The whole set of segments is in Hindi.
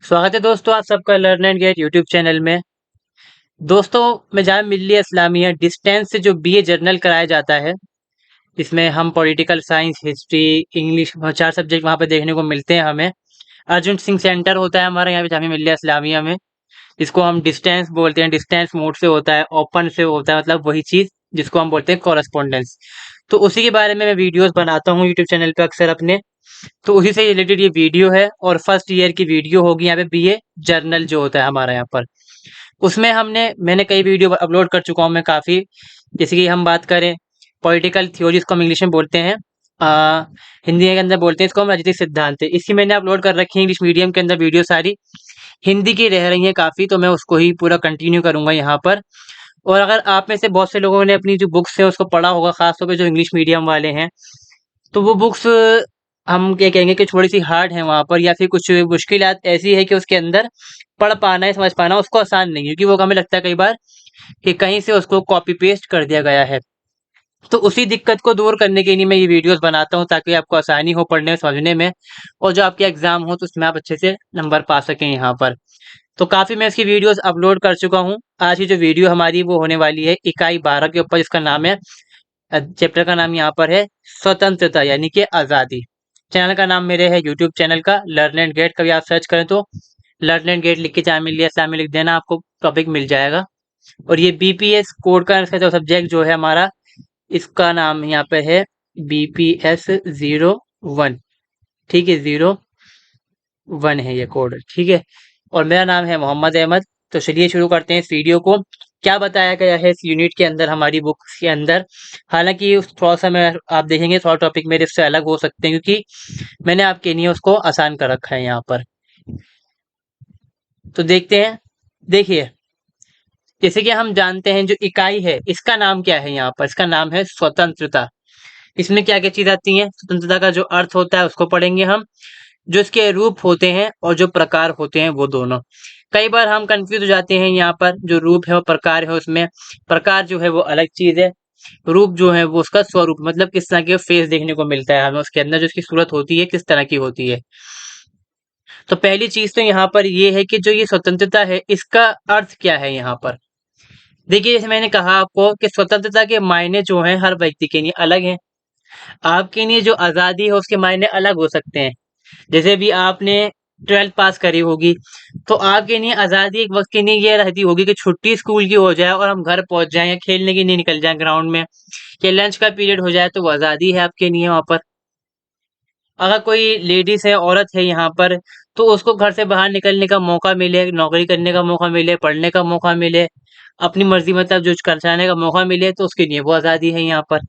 स्वागत है दोस्तों आप सबका learn and get YouTube channel में। दोस्तों मैं जामिया मिल्लिया इस्लामिया डिस्टेंस से जो बीए जर्नल कराया जाता है, इसमें हम political science, history, English 4 subject वहाँ पे देखने को मिलते हैं हमें। अर्जुन सिंह सेंटर होता है हमारे यहाँ पे जामिया मिल्लिया इस्लामिया में। इसको हम डिस्टेंस बोलते हैं, डिस्टेंस मोड से होता है, ओपन से होता है, मतलब वही चीज़ जिसको हम बोलते हैं कॉरेस्पॉन्डेंस। तो उसी के बारे में मैं वीडियोज़ बनाता हूँ यूट्यूब चैनल पे अक्सर अपने। तो उसी से रिलेटेड ये वीडियो है और फर्स्ट ईयर की वीडियो होगी यहाँ पे बीए जर्नल जो होता है हमारा यहाँ पर। उसमें मैंने कई वीडियो अपलोड कर चुका हूँ मैं काफ़ी। जैसे कि हम बात करें पॉलिटिकल थ्योरी, इसको हम इंग्लिश में बोलते हैं, हिंदी के अंदर बोलते हैं इसको हम राजनीतिक सिद्धांत। इसकी मैंने अपलोड कर रखी है इंग्लिश मीडियम के अंदर वीडियो सारी। हिंदी की रह रही हैं काफ़ी, तो मैं उसको ही पूरा कंटिन्यू करूँगा यहाँ पर। और अगर आप में से बहुत से लोगों ने अपनी जो बुक्स हैं उसको पढ़ा होगा, ख़ास तौर पे जो इंग्लिश मीडियम वाले हैं, तो वो बुक्स हम क्या कहेंगे कि थोड़ी-सी हार्ड है वहाँ पर, या फिर कुछ मुश्किलात ऐसी है कि उसके अंदर पढ़ पाना है, समझ पाना उसको आसान नहीं है, क्योंकि वो हमें लगता है कई बार कि कहीं से उसको कॉपी पेस्ट कर दिया गया है। तो उसी दिक्कत को दूर करने के लिए मैं ये वीडियोज़ बनाता हूँ, ताकि आपको आसानी हो पढ़ने में, समझने में, और जो आपके एग्ज़ाम हो तो उसमें आप अच्छे से नंबर पा सकें यहाँ पर। तो काफ़ी मैं इसकी वीडियोज़ अपलोड कर चुका हूँ। आज की जो वीडियो हमारी वो होने वाली है इकाई 12 के ऊपर, जिसका नाम है चैप्टर का नाम यहाँ पर है स्वतंत्रता यानी कि आज़ादी। चैनल का नाम मेरे है यूट्यूब चैनल का लर्न एंड गेट। कभी आप सर्च करें तो लर्न एंड गेट लिख के जामिया मिल्लिया इस्लामिया लिख देना, आपको टॉपिक मिल जाएगा। और ये बीपीएस कोड का इसका जो सब्जेक्ट जो है हमारा, इसका नाम यहाँ पे है बीपीएस 01। ठीक है, 01 है ये कोड, ठीक है। और मेरा नाम है मोहम्मद अहमद। तो चलिए शुरू करते हैं इस वीडियो को। क्या बताया गया है इस यूनिट के अंदर, हमारी बुक के अंदर। हालांकि थोड़ा सा मैं आप देखेंगे थोड़ा टॉपिक मेरे से अलग हो सकते हैं, क्योंकि मैंने आपके लिए उसको आसान कर रखा है यहाँ पर। तो देखते हैं। देखिए, जैसे कि हम जानते हैं जो इकाई है इसका नाम क्या है यहाँ पर, इसका नाम है स्वतंत्रता। इसमें क्या क्या चीज आती है, स्वतंत्रता का जो अर्थ होता है उसको पढ़ेंगे हम, जो इसके रूप होते हैं और जो प्रकार होते हैं वो दोनों। कई बार हम कंफ्यूज हो जाते हैं यहाँ पर, जो रूप है और प्रकार है उसमें। प्रकार जो है वो अलग चीज है, रूप जो है वो उसका स्वरूप, मतलब किस तरह के फेस देखने को मिलता है हमें उसके अंदर, जो उसकी सूरत होती है किस तरह की होती है। तो पहली चीज तो यहाँ पर ये है कि जो ये स्वतंत्रता है इसका अर्थ क्या है यहाँ पर। देखिए, जैसे मैंने कहा आपको कि स्वतंत्रता के मायने जो हैं हर व्यक्ति के लिए अलग हैं। आपके लिए जो आज़ादी है उसके मायने अलग हो सकते हैं। जैसे भी आपने 12th पास करी होगी, तो आपके लिए आज़ादी एक वक्त के लिए ये रहती होगी कि छुट्टी स्कूल की हो जाए और हम घर पहुंच जाएं, या खेलने के लिए निकल जाएं ग्राउंड में, या लंच का पीरियड हो जाए, तो वो आज़ादी है आपके लिए वहाँ पर। अगर कोई लेडीज है, औरत है यहाँ पर, तो उसको घर से बाहर निकलने का मौका मिले, नौकरी करने का मौका मिले, पढ़ने का मौका मिले, अपनी मर्जी मतलब जो करने का मौका मिले, तो उसके लिए वो आज़ादी है यहाँ पर।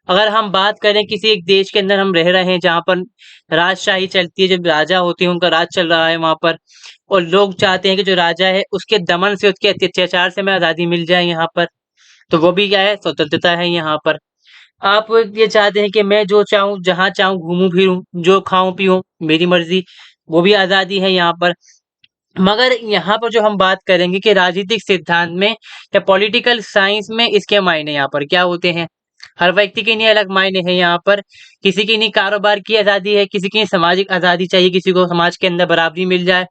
अगर हम बात करें किसी एक देश के अंदर हम रह रहे हैं जहाँ पर राजशाही चलती है, जब राजा होते हैं उनका राज चल रहा है वहाँ पर, और लोग चाहते हैं कि जो राजा है उसके दमन से, उसके अत्याचार से हमें आज़ादी मिल जाए यहाँ पर, तो वो भी क्या है, स्वतंत्रता है यहाँ पर। आप ये चाहते हैं कि मैं जो चाहूँ जहाँ चाहूँ घूमूं फिरूं, जो खाऊं पीऊं मेरी मर्जी, वो भी आज़ादी है यहाँ पर। मगर यहाँ पर जो हम बात करेंगे कि राजनीतिक सिद्धांत में या पॉलिटिकल साइंस में, इसके मायने यहाँ पर क्या होते हैं। हर व्यक्ति के लिए अलग मायने हैं यहाँ पर। किसी के लिए कारोबार की आज़ादी है, किसी के लिए सामाजिक आज़ादी चाहिए, किसी को समाज के अंदर बराबरी मिल जाए,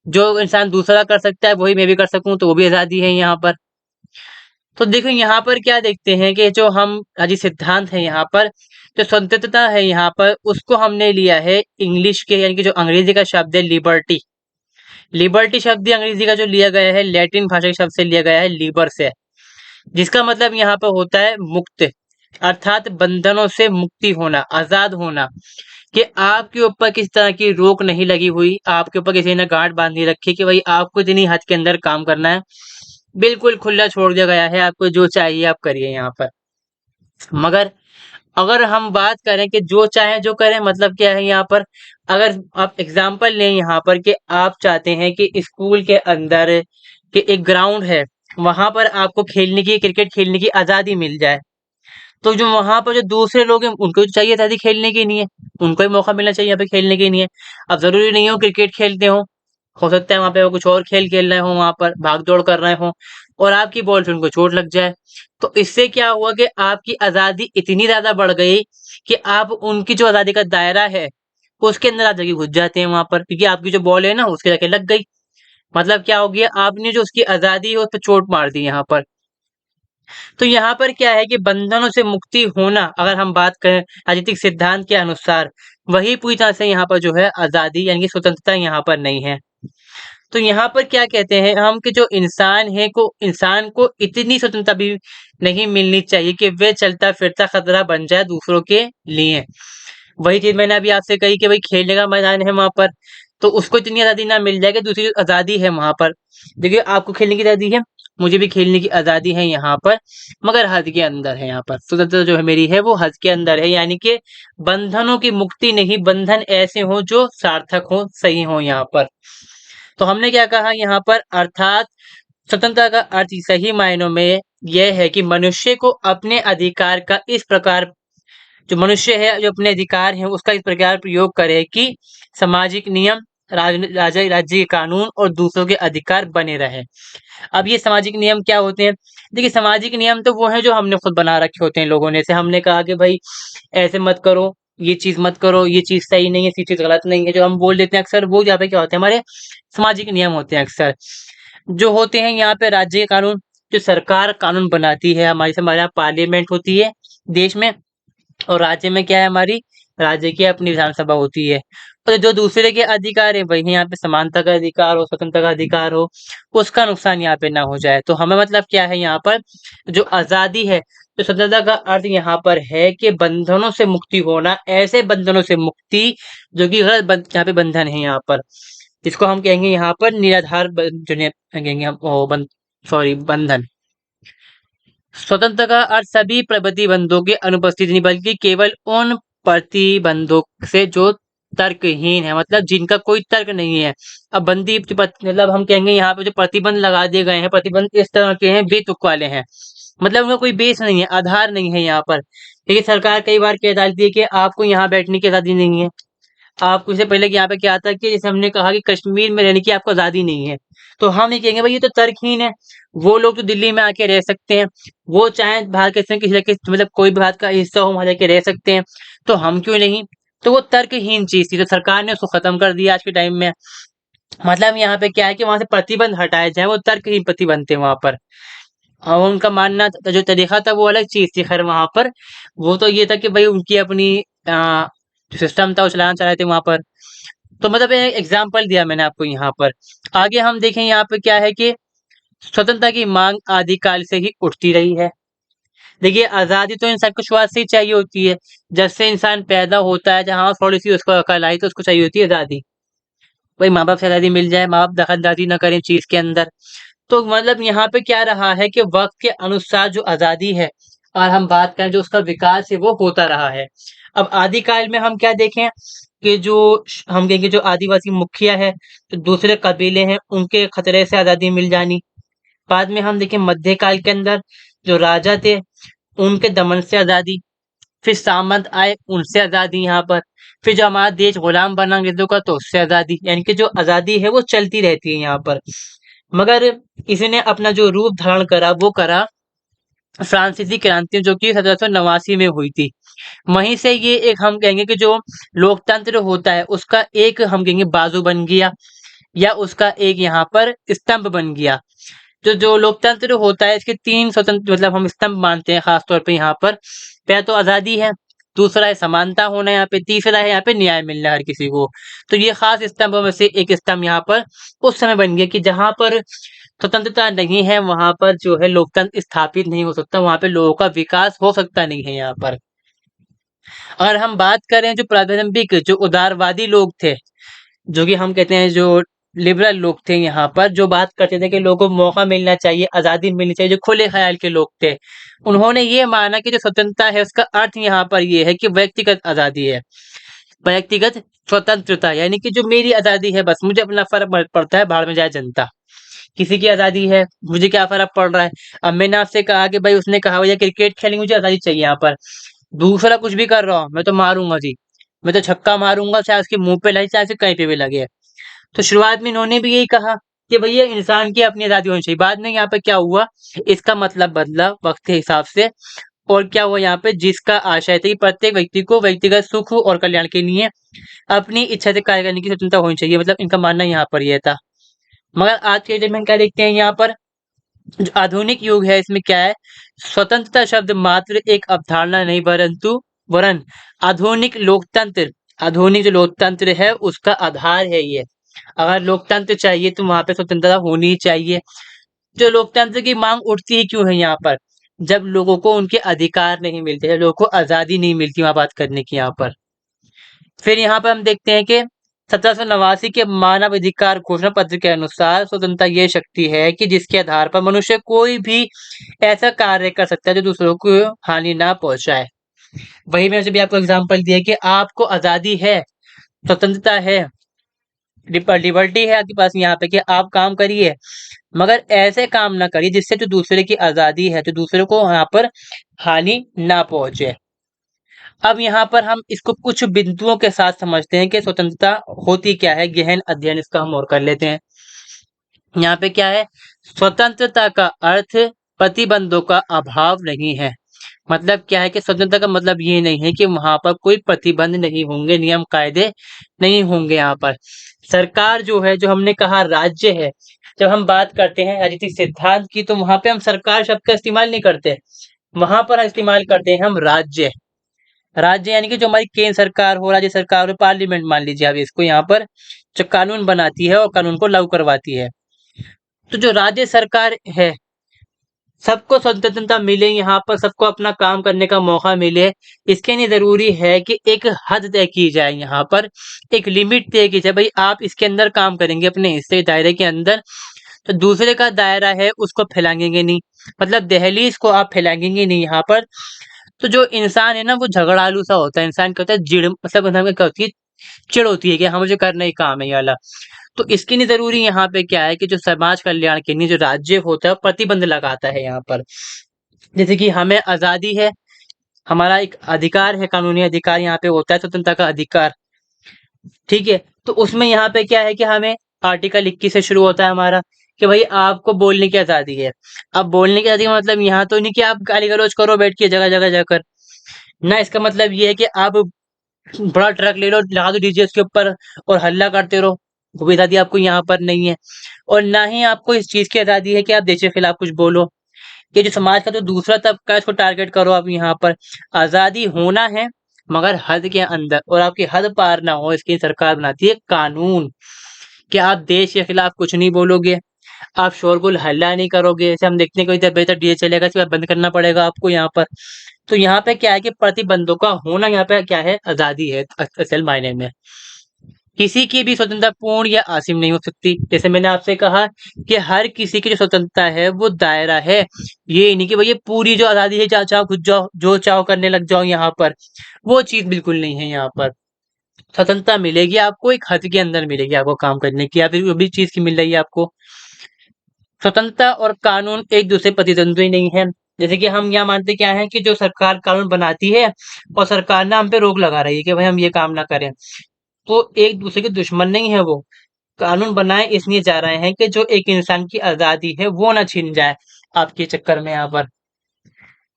जो इंसान दूसरा कर सकता है वही मैं भी कर सकूं, तो वो भी आज़ादी है यहाँ पर। तो देखो यहाँ पर क्या देखते हैं कि जो हम आज सिद्धांत है यहाँ पर, जो स्वतंत्रता है यहाँ पर, उसको हमने लिया है इंग्लिश के, यानी कि जो अंग्रेजी का शब्द है लिबर्टी। लिबर्टी शब्द भी अंग्रेजी का जो लिया गया है, लैटिन भाषा के शब्द से लिया गया है, लिबर से, जिसका मतलब यहाँ पर होता है मुक्त, अर्थात बंधनों से मुक्ति होना, आजाद होना। कि आपके ऊपर किसी तरह की रोक नहीं लगी हुई, आपके ऊपर किसी ने गांठ बांधी रखी कि भाई आपको इतनी हद के अंदर काम करना है। बिल्कुल खुला छोड़ दिया गया है, आपको जो चाहिए आप करिए यहाँ पर। मगर अगर हम बात करें कि जो चाहे जो करें, मतलब क्या है यहाँ पर, अगर आप एग्जाम्पल लें यहाँ पर कि आप चाहते हैं कि स्कूल के अंदर के एक ग्राउंड है, वहां पर आपको खेलने की, क्रिकेट खेलने की आजादी मिल जाए, तो जो वहां पर जो दूसरे लोग हैं उनको भी चाहिए आजादी खेलने के लिए, उनको भी मौका मिलना चाहिए यहाँ पे खेलने के लिए। अब जरूरी नहीं हो क्रिकेट खेलते हो सकता है वहां पे वो कुछ और खेल खेल रहे हो, वहां पर भाग दौड़ कर रहे हो, और आपकी बॉल से उनको चोट लग जाए। तो इससे क्या हुआ कि आपकी आजादी इतनी ज्यादा बढ़ गई कि आप उनकी जो आजादी का दायरा है उसके अंदर आप जाके घुस जाते हैं वहां पर, क्योंकि आपकी जो बॉल है ना उसके जाके लग गई। मतलब क्या हो गया, आपने जो उसकी आजादी है उस पर चोट मार दी यहाँ पर। तो यहाँ पर क्या है कि बंधनों से मुक्ति होना, अगर हम बात करें राजनीतिक सिद्धांत के अनुसार, वही पूरी तरह से यहाँ पर जो है आजादी यानी कि स्वतंत्रता यहाँ पर नहीं है। तो यहाँ पर क्या कहते हैं हम कि जो इंसान को इतनी स्वतंत्रता भी नहीं मिलनी चाहिए कि वे चलता फिरता खतरा बन जाए दूसरों के लिए। वही चीज मैंने अभी आपसे कही कि भाई खेलने का मैदान है वहां पर, तो उसको इतनी आजादी ना मिल जाए कि दूसरी जो आजादी है वहां पर। देखिए आपको खेलने की आजादी है, मुझे भी खेलने की आजादी है यहाँ पर, मगर हद के अंदर है। यहाँ पर स्वतंत्रता जो है मेरी है वो हद के अंदर है, यानी कि बंधनों की मुक्ति नहीं, बंधन ऐसे हो जो सार्थक हो, सही हो यहाँ पर। तो हमने क्या कहा यहाँ पर, अर्थात स्वतंत्रता का अर्थ सही मायनों में यह है कि मनुष्य को अपने अधिकार का इस प्रकार, जो मनुष्य है जो अपने अधिकार है उसका इस प्रकार प्रयोग करे कि सामाजिक नियम, राज्य के कानून और दूसरों के अधिकार बने रहे। अब ये सामाजिक नियम क्या होते हैं? देखिए सामाजिक नियम तो वो है जो हमने खुद बना रखे होते हैं लोगों ने, से हमने कहा कि भाई ऐसे मत करो, ये चीज मत करो, ये चीज सही नहीं है, ये चीज गलत नहीं है, जो हम बोल देते हैं अक्सर, वो यहाँ पे क्या होते हैं, हमारे सामाजिक नियम होते हैं अक्सर जो होते हैं यहाँ पे। राज्य के कानून, जो सरकार कानून बनाती है, हमारे यहाँ पार्लियामेंट होती है देश में, और राज्य में क्या है, हमारी राज्य की अपनी विधानसभा होती है। और जो दूसरे के अधिकार है वही यहाँ पे समानता का अधिकार हो, स्वतंत्रता का अधिकार हो, उसका नुकसान यहाँ पे ना हो जाए। तो हमें मतलब क्या है यहाँ पर, जो आजादी है, तो स्वतंत्रता का अर्थ यहाँ पर है कि बंधनों से मुक्ति होना, ऐसे बंधनों से मुक्ति जो कि यहाँ पे बंधन है यहाँ पर, जिसको हम कहेंगे यहाँ पर निराधार कहेंगे हम सॉरी बंधन। स्वतंत्रता का अर्थ सभी प्रतिबंधों की अनुपस्थिति नहीं, बल्कि केवल उन प्रतिबंधों से जो तर्कहीन है, मतलब जिनका कोई तर्क नहीं है। अब मतलब हम कहेंगे यहाँ पे जो प्रतिबंध लगा दिए गए हैं, प्रतिबंध इस तरह के हैं, बेतुक वाले हैं, मतलब उनका कोई बेस नहीं है, आधार नहीं है यहाँ पर। देखिए सरकार कई बार कह डालती है कि आपको यहाँ बैठने की आजादी नहीं है। आपको इससे पहले कि यहाँ पे क्या था कि जैसे हमने कहा कि कश्मीर में रहने की आपको आजादी नहीं है, तो हम ये कहेंगे भाई ये तो तर्कहीन है। वो लोग तो दिल्ली में आके रह सकते हैं, वो चाहे भारत के किसी मतलब कोई भी भारत का हिस्सा हो वहां जाके रह सकते हैं, तो हम क्यों नहीं? तो वो तर्कहीन चीज थी, तो सरकार ने उसको खत्म कर दिया आज के टाइम में। मतलब यहाँ पे क्या है कि वहां से प्रतिबंध हटाए जाए, वो तर्कहीन प्रतिबंध थे वहां पर। और उनका मानना जो तरीका था वो अलग चीज थी, खैर वहां पर वो तो ये था कि भाई उनकी अपनी जो सिस्टम था वो चलाना चाह रहे थे वहां पर। तो मतलब एग्जाम्पल दिया मैंने आपको यहाँ पर। आगे हम देखें यहाँ पे क्या है कि स्वतंत्रता की मांग आदिकाल से ही उठती रही है। देखिए आजादी तो इंसान को शुरुआत से ही चाहिए होती है, जब से इंसान पैदा होता है, जहाँ थोड़ी सी उसको अकल आई तो उसको चाहिए होती है आजादी। भाई माँ बाप से आजादी मिल जाए, माँ बाप दखलंदाजी न करें चीज के अंदर। तो मतलब यहाँ पे क्या रहा है कि वक्त के अनुसार जो आजादी है, और हम बात करें जो उसका विकास है वो होता रहा है। अब आदिकाल में हम क्या देखें कि जो हम कहेंगे जो आदिवासी मुखिया है, जो दूसरे कबीले हैं, उनके खतरे से आजादी मिल जानी। बाद में हम देखें मध्यकाल के अंदर जो राजा थे उनके दमन से आजादी, फिर सामंत आए उनसे आजादी यहाँ पर, फिर जो हमारा देश गुलाम बना अंग्रेजों का तो उससे आजादी, यानी कि जो आजादी है वो चलती रहती है यहाँ पर। मगर इसने अपना जो रूप धारण करा वो करा फ्रांसीसी क्रांति, जो कि 1789 में हुई थी। वहीं से ये एक हम कहेंगे कि जो लोकतंत्र होता है उसका एक हम कहेंगे बाजू बन गया, या उसका एक यहाँ पर स्तंभ बन गया। जो जो लोकतंत्र होता है इसके तीन स्वतंत्र मतलब हम स्तंभ मानते हैं खासतौर पे यहाँ पर। पहला तो आजादी है, दूसरा है समानता होना यहाँ पे, तीसरा है यहाँ पे न्याय मिलना हर किसी को। तो ये खास स्तंभों में से एक स्तंभ यहाँ पर उस समय बन गया कि जहां पर स्वतंत्रता नहीं है वहां पर जो है लोकतंत्र स्थापित नहीं हो सकता, वहां पे लोगों का विकास हो सकता नहीं है यहाँ पर। अगर हम बात करें जो प्रारंभिक जो उदारवादी लोग थे, जो कि हम कहते हैं जो लिबरल लोग थे यहाँ पर, जो बात करते थे कि लोगों को मौका मिलना चाहिए, आजादी मिलनी चाहिए, जो खुले ख्याल के लोग थे, उन्होंने ये माना कि जो स्वतंत्रता है उसका अर्थ यहाँ पर ये है कि व्यक्तिगत आजादी है, व्यक्तिगत स्वतंत्रता, यानी कि जो मेरी आजादी है बस मुझे अपना फर्क पड़ता है, भाड़ में जाए जनता, किसी की आजादी है मुझे क्या फर्क पड़ रहा है। अब मैंने आपसे कहा कि भाई उसने कहा भैया क्रिकेट खेलेंगे मुझे आजादी चाहिए यहाँ पर, दूसरा कुछ भी कर रहा हूँ मैं तो मारूंगा जी, मैं तो छक्का मारूंगा चाहे उसके मुंह पे लगे चाहे उसके कहीं पे भी लगे। तो शुरुआत में इन्होंने भी यही कहा कि भैया इंसान की अपनी आजादी होनी चाहिए। बाद में यहाँ पे क्या हुआ, इसका मतलब बदला वक्त के हिसाब से, और क्या हुआ यहाँ पे, जिसका आशय था कि प्रत्येक व्यक्ति को व्यक्तिगत सुख और कल्याण के लिए अपनी इच्छा से कार्य करने की स्वतंत्रता होनी चाहिए, मतलब इनका मानना यहाँ पर यह था। मगर आज के जब हम क्या देखते हैं यहाँ पर, जो आधुनिक युग है इसमें क्या है, स्वतंत्रता शब्द मात्र एक अवधारणा नहीं परंतु वरन आधुनिक लोकतंत्र, आधुनिक जो लोकतंत्र है उसका आधार है ये। अगर लोकतंत्र चाहिए तो वहां पे स्वतंत्रता होनी ही चाहिए। जो लोकतंत्र की मांग उठती ही क्यों है यहाँ पर, जब लोगों को उनके अधिकार नहीं मिलते हैं, लोगों को आजादी नहीं मिलती वहां बात करने की यहाँ पर। फिर यहाँ पर हम देखते हैं कि 1789 के मानव अधिकार घोषणा पत्र के अनुसार स्वतंत्रता ये शक्ति है कि जिसके आधार पर मनुष्य कोई भी ऐसा कार्य कर सकता है जो दूसरों को हानि ना पहुंचाए। वही मैंने भी आपको एग्जांपल दिया कि आपको आजादी है, स्वतंत्रता है, लिबर्टी है आपके पास यहाँ पे कि आप काम करिए, मगर ऐसे काम ना करिए जिससे जो दूसरे की आजादी है, जो दूसरे को यहाँ पर हानि ना पहुंचे। अब यहाँ पर हम इसको कुछ बिंदुओं के साथ समझते हैं कि स्वतंत्रता होती क्या है, गहन अध्ययन इसका हम और कर लेते हैं। यहाँ पे क्या है, स्वतंत्रता का अर्थ प्रतिबंधों का अभाव नहीं है। मतलब क्या है कि स्वतंत्रता का मतलब ये नहीं है कि वहां पर कोई प्रतिबंध नहीं होंगे, नियम कायदे नहीं होंगे। यहाँ पर सरकार जो है, जो हमने कहा राज्य है, जब हम बात करते हैं राजनीतिक सिद्धांत की तो वहां पे हम सरकार शब्द का इस्तेमाल नहीं करते, वहां पर इस्तेमाल करते हैं हम राज्य। राज्य यानी कि जो हमारी केंद्र सरकार हो, राज्य सरकार हो, पार्लियामेंट मान लीजिए आप इसको, यहाँ पर जो कानून बनाती है और कानून को लागू करवाती है। तो जो राज्य सरकार है, सबको स्वतंत्रता मिले, यहाँ पर सबको अपना काम करने का मौका मिले, इसके लिए जरूरी है कि एक हद तय की जाए, यहाँ पर एक लिमिट तय की जाए, भाई आप इसके अंदर काम करेंगे अपने हिस्से दायरे के अंदर, तो दूसरे का दायरा है उसको फैलाएंगे नहीं, मतलब दहलीज को आप फैलाएंगे नहीं यहाँ पर। तो जो इंसान है ना वो झगड़ालू सा होता है, इंसान क्या होता है, जिड़, मतलब इंसान क्या होती है, चिड़ होती है कि हाँ मुझे करना ही काम है ये वाला। तो इसके लिए जरूरी यहाँ पे क्या है कि जो समाज कल्याण के लिए जो राज्य होता है वो प्रतिबंध लगाता है यहाँ पर। जैसे कि हमें आजादी है, हमारा एक अधिकार है, कानूनी अधिकार यहाँ पे होता है स्वतंत्रता का अधिकार, ठीक है। तो उसमें यहाँ पे क्या है कि हमें आर्टिकल 21 से शुरू होता है हमारा कि भाई आपको बोलने की आजादी है। अब बोलने की आजादी का मतलब यहाँ तो नहीं कि आप गाली गलौज करो बैठ के जगह जगह जाकर, ना, इसका मतलब ये है कि आप बड़ा ट्रक ले लो, लगा दो डीजे उसके ऊपर और हल्ला करते रहो, वो भी आजादी आपको यहाँ पर नहीं है। और ना ही आपको इस चीज की आजादी है कि आप देश के खिलाफ कुछ बोलो, ये जो समाज का जो दूसरा तबका है उसको टारगेट करो आप यहाँ पर। आजादी होना है मगर हद के अंदर, और आपकी हद पार ना हो इसकी सरकार बनाती है कानून, कि आप देश के खिलाफ कुछ नहीं बोलोगे, आप शोरगुल हल्ला नहीं करोगे, जैसे हम देखते हैं कोई देर बेहतर डीजे चलेगा इसके बाद बंद करना पड़ेगा आपको यहाँ पर। तो यहाँ पे क्या है कि प्रतिबंधों का होना यहाँ पे क्या है, आजादी है असल मायने में। किसी की भी स्वतंत्रता पूर्ण या असीम नहीं हो सकती, जैसे मैंने आपसे कहा कि हर किसी की जो स्वतंत्रता है वो दायरा है, ये नहीं कि भैया पूरी जो आजादी है चाहो चाहो खुद जाओ जो चाहो करने लग जाओ यहाँ पर, वो चीज बिल्कुल नहीं है। यहाँ पर स्वतंत्रता मिलेगी आपको एक हद के अंदर मिलेगी आपको काम करने की, या फिर वो भी चीज की मिल रही है आपको। स्वतंत्रता और कानून एक दूसरे प्रतिद्वंद्वी नहीं है। जैसे कि हम यहाँ मानते क्या है कि जो सरकार कानून बनाती है और सरकार ना हम पे रोक लगा रही है कि भाई हम ये काम ना करें, तो एक दूसरे के दुश्मन नहीं है वो, कानून बनाए इसलिए जा रहे हैं कि जो एक इंसान की आजादी है वो ना छीन जाए आपके चक्कर में यहाँ पर।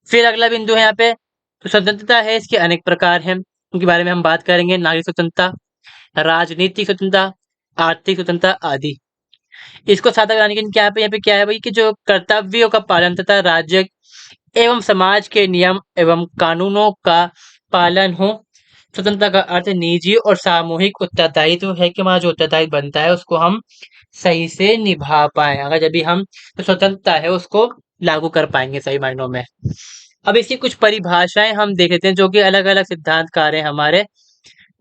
फिर अगला बिंदु है यहाँ पे, तो स्वतंत्रता है इसके अनेक प्रकार हैं, उनके बारे में हम बात करेंगे। नागरिक स्वतंत्रता, राजनीतिक स्वतंत्रता, आर्थिक स्वतंत्रता आदि। इसको साझा कराने के लिए क्या है, यहाँ पे क्या है भाई कि जो कर्तव्यों का पालन तथा राज्य एवं समाज के नियम एवं कानूनों का पालन हो। स्वतंत्रता का अर्थ निजी और सामूहिक उत्तरदायित्व है कि हमारा जो उत्तरदायित्व बनता है उसको हम सही से निभा पाए, अगर जब भी हम जो स्वतंत्रता है उसको लागू कर पाएंगे सही मायनों में। अब इसकी कुछ परिभाषाएं हम देख लेते हैं जो कि अलग अलग सिद्धांतकार हैं हमारे,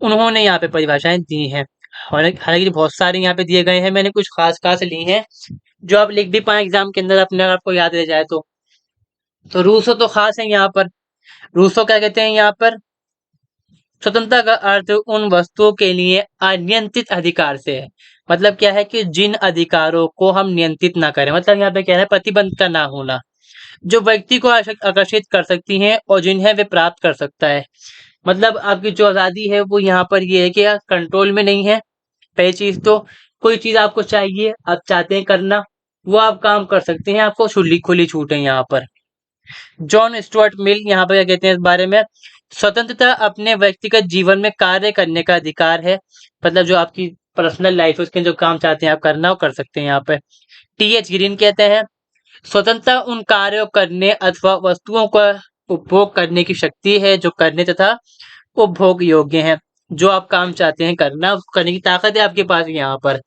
उन्होंने यहाँ पे परिभाषाएं दी हैं। हालांकि बहुत सारे यहाँ पे दिए गए हैं, मैंने कुछ खास खास ली हैं जो आप लिख भी पाए एग्जाम के अंदर अपने, अगर आपको याद रह जाए तो रूसो तो खास है यहाँ पर। रूसो क्या कहते हैं यहाँ पर, स्वतंत्रता का अर्थ उन वस्तुओं के लिए अनियंत्रित अधिकार से है। मतलब क्या है कि जिन अधिकारों को हम नियंत्रित ना करें, मतलब यहाँ पे क्या है, प्रतिबंध का ना होना, जो व्यक्ति को आकर्षित कर सकती हैं और जिन्हें वे प्राप्त कर सकता है। मतलब आपकी जो आजादी है वो यहाँ पर ये है कि कंट्रोल में नहीं है। पहली चीज तो, कोई चीज आपको चाहिए, आप चाहते हैं करना, वो आप काम कर सकते हैं, आपको खुली खुली छूट है यहाँ पर। जॉन स्टुअर्ट मिल यहाँ पर क्या कहते हैं इस बारे में, स्वतंत्रता अपने व्यक्तिगत जीवन में कार्य करने का अधिकार है। मतलब जो आपकी पर्सनल लाइफ है उसके जो काम चाहते हैं आप करना वो कर सकते हैं यहाँ पे। टी एच ग्रीन कहते हैं, स्वतंत्रता उन कार्यों करने अथवा वस्तुओं का उपभोग करने की शक्ति है जो करने तथा उपभोग योग्य हैं। जो आप काम चाहते हैं करना करने की ताकत है आपके पास यहाँ पर।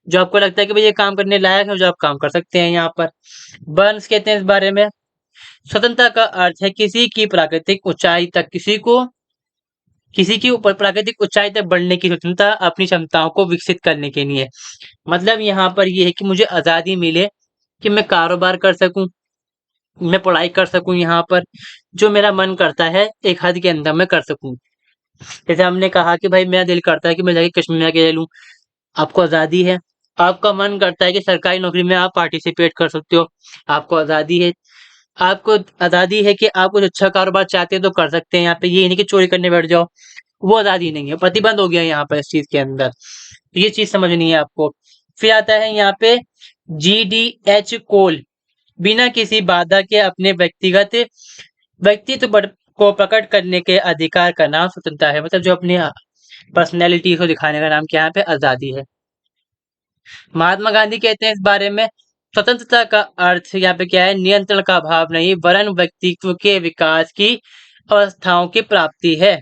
जो आपको लगता है कि भाई ये काम करने लायक है जो आप काम कर सकते हैं यहाँ पर। बर्न्स कहते हैं इस बारे में, स्वतंत्रता का अर्थ है किसी की प्राकृतिक ऊंचाई तक किसी की ऊपर प्राकृतिक ऊंचाई तक बढ़ने की स्वतंत्रता अपनी क्षमताओं को विकसित करने के लिए। मतलब यहाँ पर ये है कि मुझे आजादी मिले कि मैं कारोबार कर सकूं, मैं पढ़ाई कर सकूं यहाँ पर, जो मेरा मन करता है एक हद के अंदर मैं कर सकूं। जैसे हमने कहा कि भाई मेरा दिल करता है कि मैं जाके कश्मीर में जाके रह लूं, आपको आजादी है। आपका मन करता है कि सरकारी नौकरी में आप पार्टिसिपेट कर सकते हो, आपको आजादी है। आपको आजादी है कि आप कुछ अच्छा कारोबार चाहते हैं तो कर सकते हैं यहाँ पे, ये नहीं कि चोरी करने बैठ जाओ, वो आजादी नहीं है, प्रतिबंध हो गया यहाँ पर इस चीज के अंदर। तो ये चीज समझनी है आपको। फिर आता है यहाँ पे GDH कोल, बिना किसी बाधा के अपने व्यक्तिगत व्यक्तित्व को प्रकट करने के अधिकार का नाम स्वतंत्रता है। मतलब जो अपनी पर्सनैलिटी को दिखाने का नाम क्या है यहाँ पे आजादी है। महात्मा गांधी कहते हैं इस बारे में, स्वतंत्रता का अर्थ यहाँ पे क्या है, नियंत्रण का अभाव नहीं वरन व्यक्तित्व के विकास की अवस्थाओं की प्राप्ति है।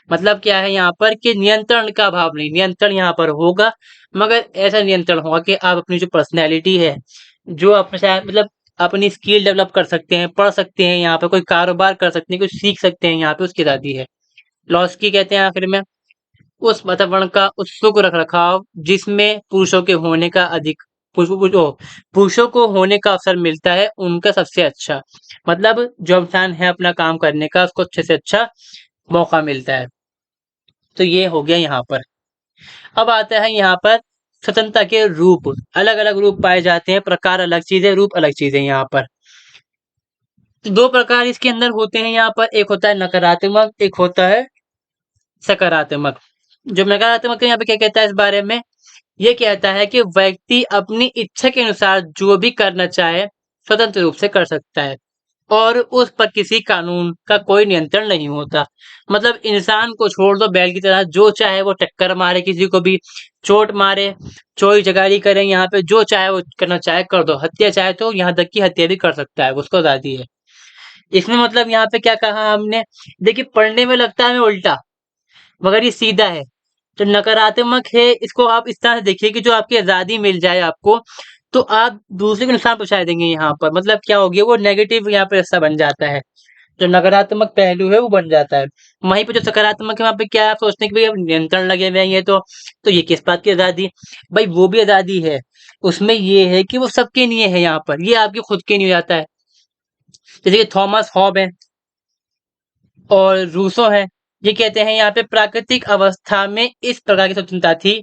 मतलब क्या है यहाँ पर कि नियंत्रण का अभाव नहीं, नियंत्रण यहाँ पर होगा मगर ऐसा नियंत्रण होगा कि आप अपनी जो पर्सनैलिटी है, जो अपने शायद मतलब अपनी स्किल डेवलप कर सकते हैं, पढ़ सकते हैं, यहाँ पे कोई कारोबार कर सकते हैं, कुछ सीख सकते हैं, यहाँ पे उसकी आजादी है। लॉस्की कहते हैं आखिर में, उस वातावरण का उत्सुक रखरखाव जिसमें पुरुषों के होने का अधिक पुरुषों को होने का अवसर मिलता है उनका सबसे अच्छा। मतलब जो इंसान है अपना काम करने का उसको अच्छे से अच्छा मौका मिलता है। तो ये हो गया यहाँ पर। अब आता है यहाँ पर स्वतंत्रता के रूप, अलग अलग रूप पाए जाते हैं, प्रकार अलग चीजें, रूप अलग चीजें यहाँ पर। तो दो प्रकार इसके अंदर होते हैं यहाँ पर, एक होता है नकारात्मक, एक होता है सकारात्मक। जो नकारात्मक है यहाँ पे क्या कहता है इस बारे में, ये कहता है कि व्यक्ति अपनी इच्छा के अनुसार जो भी करना चाहे स्वतंत्र रूप से कर सकता है और उस पर किसी कानून का कोई नियंत्रण नहीं होता। मतलब इंसान को छोड़ दो बैल की तरह, जो चाहे वो टक्कर मारे, किसी को भी चोट मारे, चोरी चकारी करे, यहाँ पे जो चाहे वो करना चाहे कर दो, हत्या चाहे तो यहाँ तक की हत्या भी कर सकता है, उसको आजादी है। इसमें मतलब यहाँ पे क्या कहा हमने, देखिए पढ़ने में लगता है हमें उल्टा मगर ये सीधा है। जो नकारात्मक है इसको आप इस तरह से देखिए कि जो आपकी आजादी मिल जाए आपको तो आप दूसरे को नुकसान पहुंचा देंगे यहाँ पर। मतलब क्या हो गया, वो नेगेटिव यहाँ पे हिस्सा बन जाता है, जो नकारात्मक पहलू है वो बन जाता है। वहीं पे जो सकारात्मक है वहाँ पे क्या है, आप सोचते हैं कि भाई अब नियंत्रण लगे हुए हैं ये तो ये किस बात की आजादी, भाई वो भी आजादी है। उसमें ये है कि वो सबके लिए है, यहाँ पर ये आपके खुद के नहीं हो जाता है। जैसे कि थॉमस हॉब है और रूसो है, ये कहते हैं यहाँ पे प्राकृतिक अवस्था में इस प्रकार की स्वतंत्रता थी,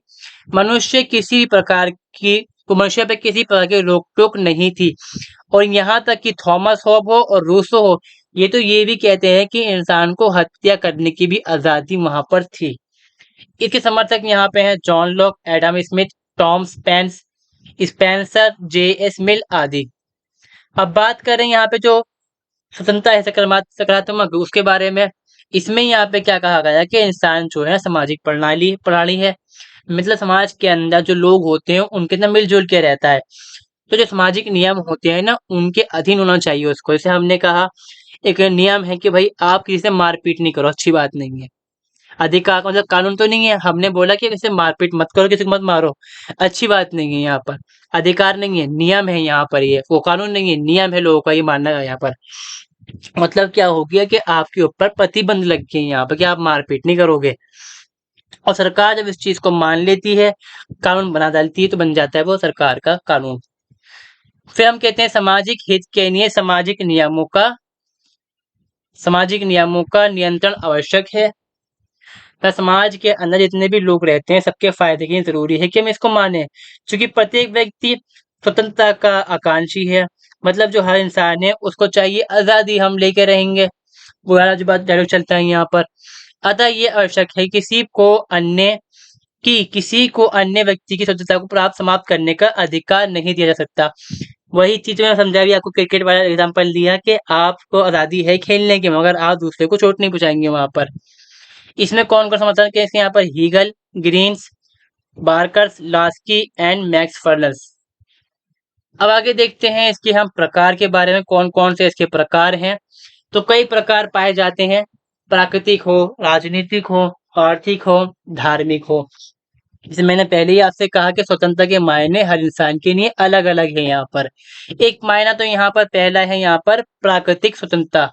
मनुष्य किसी प्रकार की मनुष्य पे किसी प्रकार की रोक टोक नहीं थी। और यहाँ तक कि थॉमस हॉब हो और रूसो हो, ये तो ये भी कहते हैं कि इंसान को हत्या करने की भी आजादी वहां पर थी। इसके समर्थक यहाँ पे हैं John Locke, Adam Smith, Tom Spence, Spencer, J.S. मिल आदि। अब बात करें यहाँ पे जो स्वतंत्रता है सकारात्मक उसके बारे में, इसमें यहाँ पे क्या कहा गया है कि इंसान जो है सामाजिक प्रणाली प्रणाली है। मतलब समाज के अंदर जो लोग होते हैं उनके अंदर मिलजुल के रहता है। तो जो सामाजिक नियम होते हैं ना उनके अधीन होना चाहिए उसको। जैसे हमने कहा एक नियम है कि भाई आप किसी से मारपीट नहीं करो, अच्छी बात नहीं है। अधिकार मतलब कानून तो नहीं है, हमने बोला कि किसी से मारपीट मत करो, किसी को मत मारो, अच्छी बात नहीं है यहाँ पर। अधिकार नहीं है, नियम है यहाँ पर, ये वो कानून नहीं है, नियम है लोगों का ये मानना है यहाँ पर। मतलब क्या हो गया कि आपके ऊपर प्रतिबंध लग गए यहाँ पर कि आप मारपीट नहीं करोगे। और सरकार जब इस चीज को मान लेती है, कानून बना डालती है, तो बन जाता है वो सरकार का कानून। फिर हम कहते हैं सामाजिक हित के लिए सामाजिक नियमों का नियंत्रण आवश्यक है। तो समाज के अंदर जितने भी लोग रहते हैं सबके फायदे के लिए जरूरी है कि हम इसको माने, क्योंकि प्रत्येक व्यक्ति स्वतंत्रता का आकांक्षी है। मतलब जो हर इंसान है उसको चाहिए आजादी, हम लेके रहेंगे, वो वाला जो बात डायलॉग चलता है यहाँ पर। अतः ये आवश्यक है किसी को अन्य व्यक्ति की स्वतंत्रता को प्राप्त समाप्त करने का अधिकार नहीं दिया जा सकता। वही चीज मैंने समझा भी आपको, क्रिकेट वाला एग्जांपल दिया कि आपको आजादी है खेलने की, मगर आप दूसरे को चोट नहीं पहुंचाएंगे वहां पर। इसमें कौन कौन सा मतलब कि इसके यहाँ पर Hegel, Greens, Barkers, Laski and Max फर्लस। अब आगे देखते हैं इसके हम प्रकार के बारे में, कौन कौन से इसके प्रकार हैं। तो कई प्रकार पाए जाते हैं, प्राकृतिक हो, राजनीतिक हो, आर्थिक हो, धार्मिक हो। जैसे मैंने पहले ही आपसे कहा कि स्वतंत्रता के मायने हर इंसान के लिए अलग अलग है यहाँ पर। एक मायना तो यहाँ पर पहला है यहाँ पर प्राकृतिक स्वतंत्रता,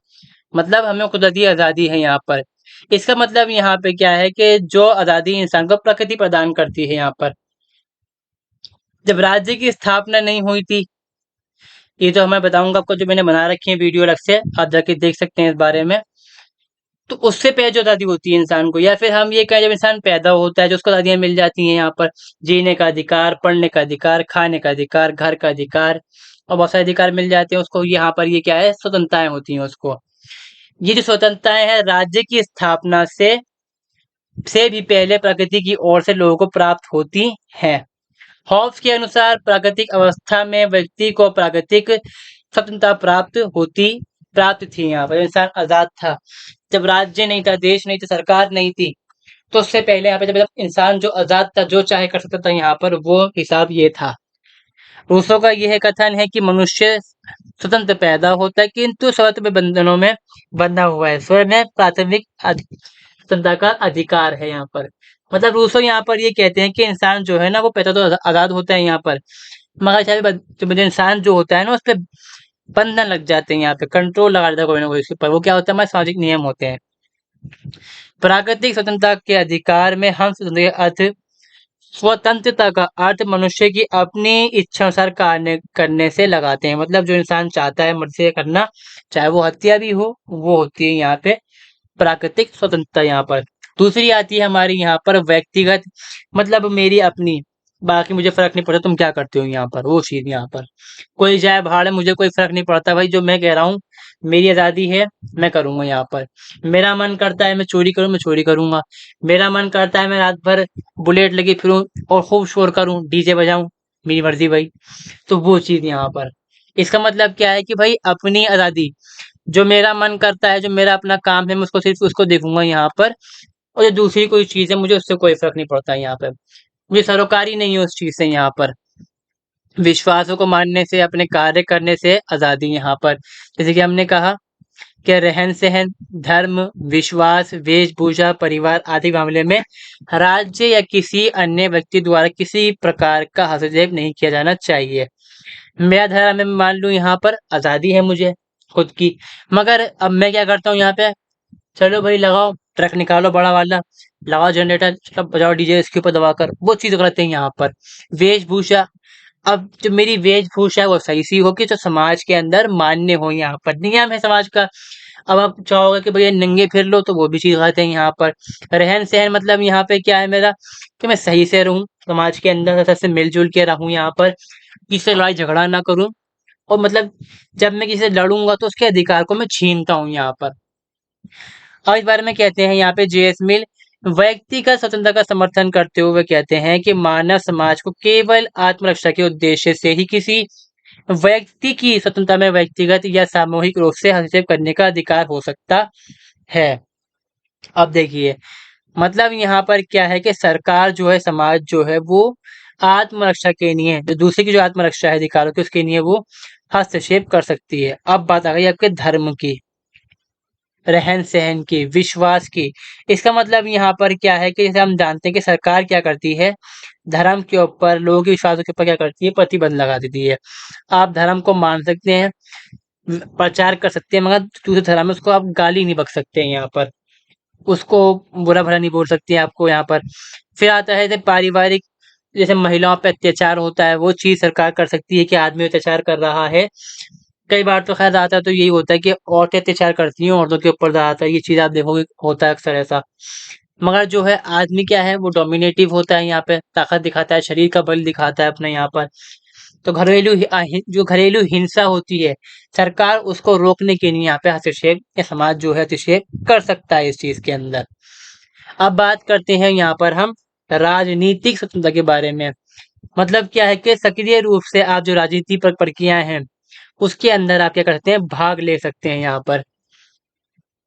मतलब हमें कुदरती आजादी है यहाँ पर। इसका मतलब यहाँ पे क्या है कि जो आजादी इंसान को प्रकृति प्रदान करती है यहाँ पर। जब राज्य की स्थापना नहीं हुई थी, ये तो मैं बताऊंगा आपको, जो मैंने बना रखी है वीडियो अलग से, आप जाके देख सकते हैं इस बारे में। तो उससे पहले जो आजादी होती है इंसान को, या फिर हम ये कहें जब इंसान पैदा होता है जो उसको आजादियां मिल जाती हैं यहाँ पर, जीने का अधिकार, पढ़ने का अधिकार, खाने का अधिकार, घर का अधिकार, और बहुत सारे अधिकार मिल जाते हैं उसको। यहाँ पर ये क्या है, स्वतंत्रताएं होती हैं उसको। ये जो स्वतंत्रताएं हैं राज्य की स्थापना से भी पहले प्रकृति की ओर से लोगों को प्राप्त होती हैं। हॉब्स के अनुसार प्राकृतिक अवस्था में व्यक्ति को प्राकृतिक स्वतंत्रता प्राप्त थी। यहाँ पर इंसान आजाद था, जब राज्य नहीं था, देश नहीं था, सरकार नहीं थी, तो उससे पहले यहाँ पे जब इंसान जो आजाद था, जो चाहे कर सकता था, यहाँ पर वो हिसाब ये था। रूसो का यह कथन है कि मनुष्य स्वतंत्र पैदा होता है किंतु स्वतंत्र बंधनों में बंधा हुआ है, स्वयं में प्राथमिक स्वतंत्रता का अधिकार है यहाँ पर। मतलब रूसो यहाँ पर ये कहते हैं कि इंसान जो है ना वो पैदा तो आजाद होता है यहाँ पर, मगर जब इंसान जो होता है ना उस पर बंधन लग जाते हैं, यहाँ पे कंट्रोल लगा देता है कोई ना कोई उसके ऊपर। वो क्या होता है, हमारे सामाजिक नियम होते हैं। प्राकृतिक स्वतंत्रता के अधिकार में हम स्वतंत्रता का अर्थ मनुष्य की अपनी इच्छा अनुसार कार्य करने से लगाते हैं। मतलब जो इंसान चाहता है मर्जी से करना, चाहे वो हत्या भी हो, वो होती है यहाँ पे प्राकृतिक स्वतंत्रता यहाँ पर। दूसरी आती है हमारी यहाँ पर व्यक्तिगत, मतलब मेरी अपनी, बाकी मुझे फर्क नहीं पड़ता तुम क्या करते हो यहाँ पर, वो चीज यहाँ पर। कोई जाए भाड़ में, मुझे कोई फर्क नहीं पड़ता भाई, जो मैं कह रहा हूँ मेरी आजादी है, मैं करूंगा यहाँ पर। मेरा मन करता है मैं चोरी करूं, मैं चोरी करूंगा। मेरा मन करता है मैं रात भर बुलेट लेके फिरूं और खूब शोर करूं, डीजे बजाऊं, मेरी मर्जी भाई। तो वो चीज यहाँ पर, इसका मतलब क्या है कि भाई अपनी आजादी, जो मेरा मन करता है, जो मेरा अपना काम है, मैं उसको सिर्फ उसको देखूंगा यहाँ पर। और जो दूसरी कोई चीज है मुझे उससे कोई फर्क नहीं पड़ता यहाँ पे, मुझे सरोकारी नहीं है उस चीज से यहाँ पर। विश्वासों को मानने से, अपने कार्य करने से आजादी यहाँ पर। जैसे कि हमने कहा कि रहन सहन, धर्म, विश्वास, वेशभूषा, परिवार आदि मामले में राज्य या किसी अन्य व्यक्ति द्वारा किसी प्रकार का हस्तक्षेप नहीं किया जाना चाहिए। मेरा धर्म मैं मान लूं, यहाँ पर आजादी है मुझे खुद की, मगर अब मैं क्या करता हूँ यहाँ पे, चलो भाई लगाओ ट्रक, निकालो बड़ा वाला, लगाओ जनरेटर, चलो बजाओ डीजे इसके ऊपर दबाकर, वो चीज गलत है यहाँ पर। वेशभूषा, अब जो मेरी वेशभूषा है वो सही सी हो कि जो समाज के अंदर मान्य हो, यहाँ पर नियम है समाज का। अब आप चाहोगे कि भैया नंगे फिर लो, तो वो भी चीज गलत है यहाँ पर। रहन सहन, मतलब यहाँ पे क्या है मेरा, कि मैं सही से रहूं समाज के अंदर, सबसे मिलजुल के रहूं यहाँ पर, किसी से लड़ाई झगड़ा ना करूं। और मतलब जब मैं किसी से लड़ूंगा तो उसके अधिकार को मैं छीनता हूँ यहाँ पर। और इस बारे में कहते हैं यहाँ पे जेएस मिल, व्यक्तिगत स्वतंत्रता का समर्थन करते हुए कहते हैं कि मानव समाज को केवल आत्मरक्षा के उद्देश्य से ही किसी व्यक्ति की स्वतंत्रता में व्यक्तिगत या सामूहिक रूप से हस्तक्षेप करने का अधिकार हो सकता है। अब देखिए, मतलब यहाँ पर क्या है कि सरकार जो है, समाज जो है, वो आत्मरक्षा के लिए, जो दूसरे की जो आत्मरक्षा है अधिकारों की, उसके लिए वो हस्तक्षेप कर सकती है। अब बात आ गई आपके धर्म की, रहन सहन की, विश्वास की। इसका मतलब यहाँ पर क्या है कि जैसे हम जानते हैं कि सरकार क्या करती है, धर्म के ऊपर, लोगों के विश्वासों के ऊपर क्या करती है, प्रतिबंध लगा देती है। आप धर्म को मान सकते हैं, प्रचार कर सकते हैं, मगर दूसरे धर्म में उसको आप गाली नहीं बक सकते हैं यहाँ पर, उसको बुरा भला नहीं बोल सकते हैं आपको यहाँ पर। फिर आता है जैसे पारिवारिक, जैसे महिलाओं पे अत्याचार होता है, वो चीज सरकार कर सकती है कि आदमी अत्याचार कर रहा है। कई बार तो खैर ज़्यादातर तो यही होता है कि औरतें अत्याचार करती हैं औरतों के ऊपर, ज़्यादातर ये चीज़ आप देखोगे होता है अक्सर ऐसा। मगर जो है आदमी क्या है, वो डोमिनेटिव होता है, यहाँ पे ताकत दिखाता है, शरीर का बल दिखाता है अपने यहाँ पर। तो जो घरेलू हिंसा होती है, सरकार उसको रोकने के लिए यहाँ पे हस्तक्षेप, या समाज जो है हस्तक्षेप कर सकता है इस चीज के अंदर। अब बात करते हैं यहाँ पर हम राजनीतिक स्वतंत्रता के बारे में। मतलब क्या है कि सक्रिय रूप से आप जो राजनीति पर प्रक्रियाएं हैं उसके अंदर आप क्या कर सकते हैं, भाग ले सकते हैं यहाँ पर।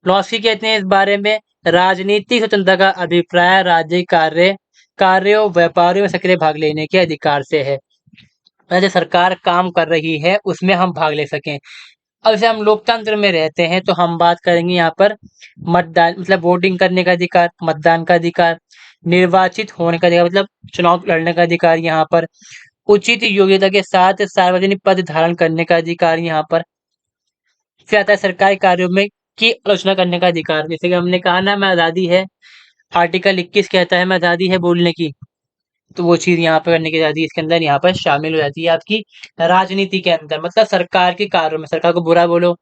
फिलॉसफी कहते हैं इस बारे में, राजनीतिक स्वतंत्रता का अभिप्राय राज्य कार्यों व्यापारों में सक्रिय भाग लेने के अधिकार से है। जो सरकार काम कर रही है उसमें हम भाग ले सकें। अब जैसे हम लोकतंत्र में रहते हैं तो हम बात करेंगे यहाँ पर मतदान मतलब वोटिंग करने का अधिकार, मतदान का अधिकार, निर्वाचित होने का अधिकार मतलब चुनाव लड़ने का अधिकार यहाँ पर, उचित योग्यता के साथ सार्वजनिक पद धारण करने का अधिकार यहाँ पर। फिर आता है सरकारी कार्यों में की आलोचना करने का अधिकार। जैसे कि हमने कहा ना मैं आज़ादी है, आर्टिकल 21 कहता है मैं आज़ादी है बोलने की, तो वो चीज़ यहाँ पे करने की आज़ादी इसके अंदर यहाँ पर शामिल हो जाती है आपकी राजनीति के अंदर। मतलब सरकार के कार्यों में सरकार को बुरा बोलो,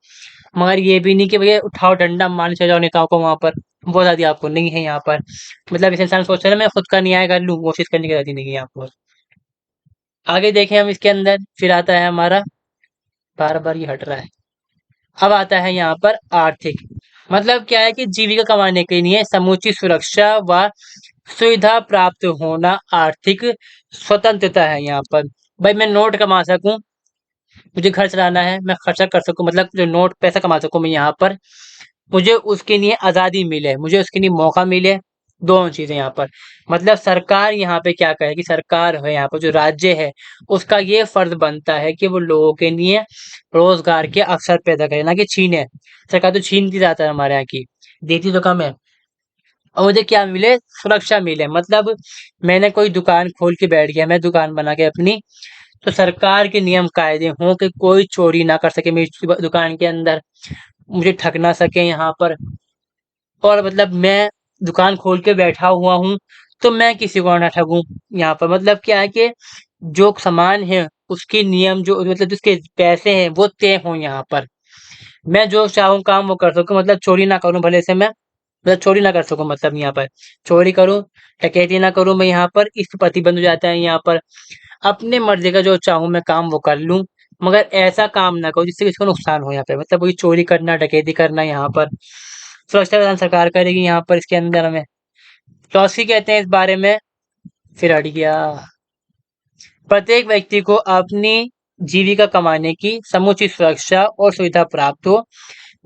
मगर ये भी नहीं कि भैया उठाओ डंडा मारने चले जाओ नेताओं को वहां पर, वो आज़ादी आपको नहीं है यहाँ पर। मतलब इस इंसान सोच रहा है मैं खुद का न्याय कर लूँ, वो चीज़ करने की आज़ादी नहीं है आपको। आगे देखें हम इसके अंदर, फिर आता है हमारा, बार बार ये हट रहा है, अब आता है यहाँ पर आर्थिक। मतलब क्या है कि जीविका कमाने के लिए समुचित सुरक्षा व सुविधा प्राप्त होना आर्थिक स्वतंत्रता है यहाँ पर। भाई मैं नोट कमा सकूं, मुझे घर चलाना है, मैं खर्चा कर सकूं, मतलब जो नोट पैसा कमा सकूं मैं यहाँ पर, मुझे उसके लिए आज़ादी मिले, मुझे उसके लिए मौका मिले, दोनों चीज़ें यहाँ पर। मतलब सरकार यहाँ पे क्या करे कि सरकार है यहाँ पर जो राज्य है उसका ये फर्ज बनता है कि वो लोगों के लिए रोजगार के अवसर पैदा करे, ना कि छीने। सरकार तो छीनती जाता है हमारे यहाँ की, देती तो कम है। और मुझे क्या मिले, सुरक्षा मिले। मतलब मैंने कोई दुकान खोल के बैठ गया, मैं दुकान बना के अपनी, तो सरकार के नियम कायदे हों कि कोई चोरी ना कर सके मेरी दुकान के अंदर, मुझे ठग ना सके यहाँ पर। और मतलब मैं दुकान खोल के बैठा हुआ हूँ तो मैं किसी को ना ठगूं यहाँ पर। मतलब क्या है कि जो सामान है उसके नियम जो मतलब जिसके पैसे हैं वो तय हों यहाँ पर। मैं जो चाहूँ काम वो कर सकूँ, मतलब चोरी ना करूँ भले से मैं, मतलब चोरी ना कर सकूँ, मतलब यहाँ पर चोरी करूँ डकैती ना करूँ मैं यहाँ पर, इस प्रतिबंध हो जाता है यहाँ पर। अपने मर्जी का जो चाहूँ मैं काम वो कर लूँ, मगर ऐसा काम ना करो जिससे किसी को नुकसान हो यहाँ पे। मतलब वही चोरी करना डकैती करना यहाँ पर सुरक्षा प्रदान सरकार करेगी यहाँ पर इसके अंदर हमें। चौथी कहते हैं इस बारे में, फिर हट गया, प्रत्येक व्यक्ति को अपनी जीविका कमाने की समुचित सुरक्षा और सुविधा प्राप्त हो,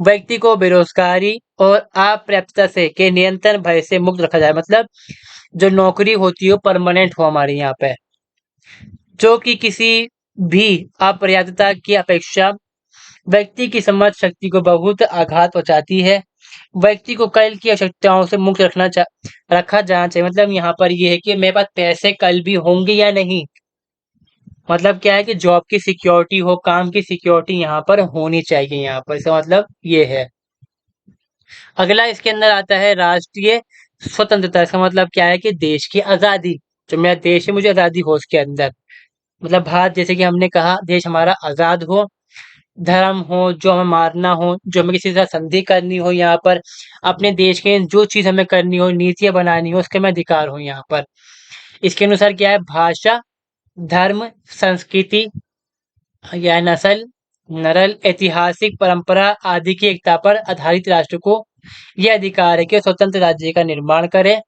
व्यक्ति को बेरोजगारी और अपर्याप्तता से के नियंत्रण भय से मुक्त रखा जाए। मतलब जो नौकरी होती है वो परमानेंट हो हमारे यहाँ पे, जो कि किसी भी अपर्याप्तता की अपेक्षा व्यक्ति की समझ शक्ति को बहुत आघात पहुंचाती है। व्यक्ति को कल की आवश्यकताओं से मुक्त रखा जाना चाहिए। मतलब यहाँ पर ये है कि मेरे पास पैसे कल भी होंगे या नहीं, मतलब क्या है कि जॉब की सिक्योरिटी हो, काम की सिक्योरिटी यहाँ पर होनी चाहिए यहाँ पर, इसका मतलब ये है। अगला इसके अंदर आता है राष्ट्रीय स्वतंत्रता। इसका मतलब क्या है कि देश की आज़ादी, जो मेरा देश है मुझे आज़ादी हो उसके अंदर। मतलब भारत जैसे कि हमने कहा देश हमारा आज़ाद हो, धर्म हो जो हमें मारना हो, जो हमें किसी के साथ संधि करनी हो यहाँ पर, अपने देश के जो चीज़ हमें करनी हो, नीतियाँ बनानी हो, उसके हमें अधिकार हो यहाँ पर। इसके अनुसार क्या है, भाषा, धर्म, संस्कृति या नस्ल, नरल, ऐतिहासिक परंपरा आदि की एकता पर आधारित राष्ट्र को यह अधिकार है कि स्वतंत्र राज्य का निर्माण करे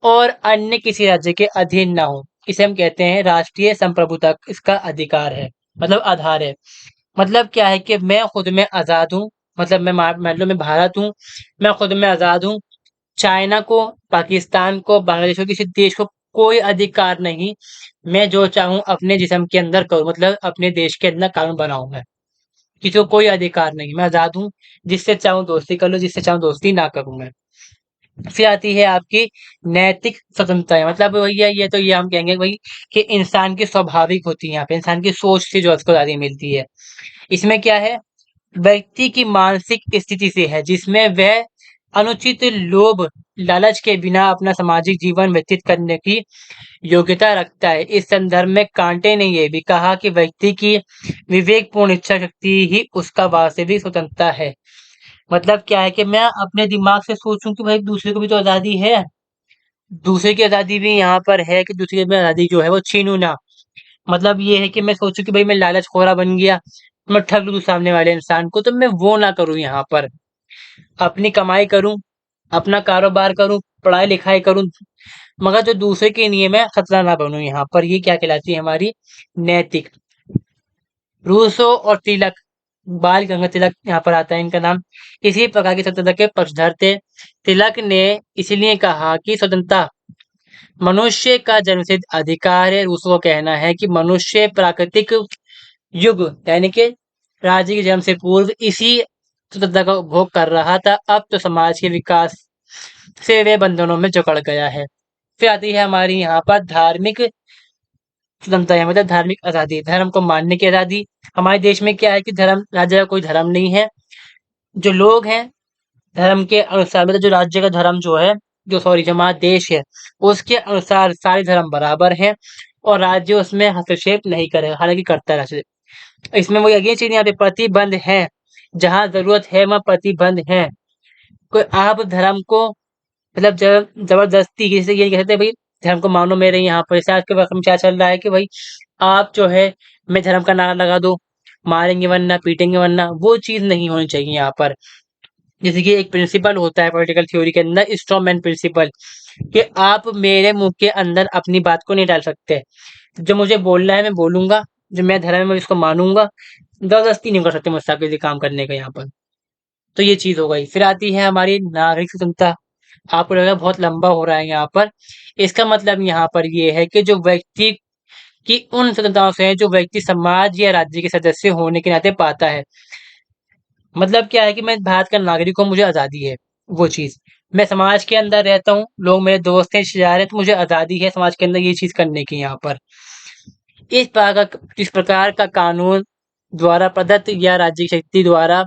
और अन्य किसी राज्य के अधीन ना हो। इसे हम कहते हैं राष्ट्रीय संप्रभुता, इसका अधिकार है, मतलब आधार है। मतलब क्या है कि मैं खुद में आज़ाद हूँ, मतलब मैं मान लो मैं भारत हूँ, मैं खुद में आज़ाद हूँ। चाइना को, पाकिस्तान को, बांग्लादेश को, किसी देश को कोई अधिकार नहीं मैं जो चाहूँ अपने जिस्म के अंदर करूँ, मतलब अपने देश के अंदर कानून बनाऊँ मैं, किसी को कोई अधिकार नहीं, मैं आज़ाद हूँ। जिससे चाहूँ दोस्ती कर लूँ, जिससे चाहूँ दोस्ती ना करूँ मैं। फिर आती है आपकी नैतिक स्वतंत्रता। मतलब वही है, ये तो ये हम कहेंगे वही कि इंसान की स्वाभाविक होती है, यहाँ पे इंसान की सोच से जो उसको आज़ादी मिलती है। इसमें क्या है, व्यक्ति की मानसिक स्थिति से है जिसमें वह अनुचित लोभ लालच के बिना अपना सामाजिक जीवन व्यतीत करने की योग्यता रखता है। इस संदर्भ में कांटे ने यह भी कहा कि व्यक्ति की विवेकपूर्ण इच्छा शक्ति ही उसका वास्तविक स्वतंत्रता है। मतलब क्या है कि मैं अपने दिमाग से सोचूं कि भाई दूसरे को भी तो आज़ादी है, दूसरे की आज़ादी भी यहाँ पर है कि दूसरे की आज़ादी जो है वो छीनूं ना। मतलब ये है कि मैं सोचूं कि भाई मैं लालचखोरा बन गया, मैं ठग लूं सामने वाले इंसान को, तो मैं वो ना करूं यहाँ पर। अपनी कमाई करूं, अपना कारोबार करूं, पढ़ाई लिखाई करूं, मगर जो दूसरे के नियम है खतरा ना बनूं यहाँ पर, ये क्या कहलाती है हमारी नैतिक। रूसो और तिलक, बाल गंगाधर तिलक यहाँ पर आता है इनका नाम, इसी प्रकार की स्वतंत्रता के पक्षधर थे। तिलक ने इसलिए कहा कि स्वतंत्रता मनुष्य का जन्मसिद्ध अधिकार है। रूसो का कहना है कि मनुष्य प्राकृतिक युग यानी कि राज्य के जन्म से पूर्व इसी स्वतंत्रता का उपभोग कर रहा था, अब तो समाज के विकास से वे बंधनों में जकड़ गया है। फिर आती है हमारी यहाँ पर धार्मिक स्वतंत्रता है, मतलब धार्मिक आजादी, धर्म को मानने की आजादी। हमारे देश में क्या है कि धर्म, राज्य का कोई धर्म नहीं है। जो लोग हैं धर्म के अनुसार, मतलब जो राज्य का धर्म जो है, जो सॉरी जो हमारा देश है, उसके अनुसार सारे धर्म बराबर हैं और राज्य उसमें हस्तक्षेप नहीं करेगा, हालांकि करता है राज्य। इसमें वो अगली चीज यहाँ पे प्रतिबंध है, जहाँ जरूरत है वहाँ प्रतिबंध है। कोई आप धर्म को मतलब जबरदस्ती किसी से ये नहीं कह सकते भाई धर्म को मानो मेरे यहाँ पर। जैसे आज के वक्त में क्या चल रहा है कि भाई आप जो है मैं धर्म का नारा लगा दो, मारेंगे वरना पीटेंगे वरना, वो चीज नहीं होनी चाहिए यहाँ पर। जैसे कि एक प्रिंसिपल होता है पॉलिटिकल थ्योरी के अंदर, स्ट्रॉमैन प्रिंसिपल, कि आप मेरे मुंह के अंदर अपनी बात को नहीं डाल सकते। जो मुझे बोलना है मैं बोलूंगा, जो मैं धर्म है मैं इसको मानूंगा, जबरदस्ती नहीं कर सकते मुझसे आप किसी काम करने का यहाँ पर। तो ये चीज हो गई। फिर आती है हमारी नागरिक स्वतंत्रता। आपको लगेगा बहुत लंबा हो रहा है यहाँ पर, इसका मतलब यहाँ पर ये है कि जो व्यक्ति की उन स्वतंत्रताओं से है जो व्यक्ति समाज या राज्य के सदस्य होने के नाते पाता है। मतलब क्या है कि मैं भारत का नागरिक हूँ, मुझे आजादी है, वो चीज मैं समाज के अंदर रहता हूँ, लोग मेरे दोस्त हैं रिश्तेदार हैं, तो मुझे आजादी है समाज के अंदर ये चीज करने की यहाँ पर। इस प्रकार का कानून द्वारा प्रदत्त या राज्य की शक्ति द्वारा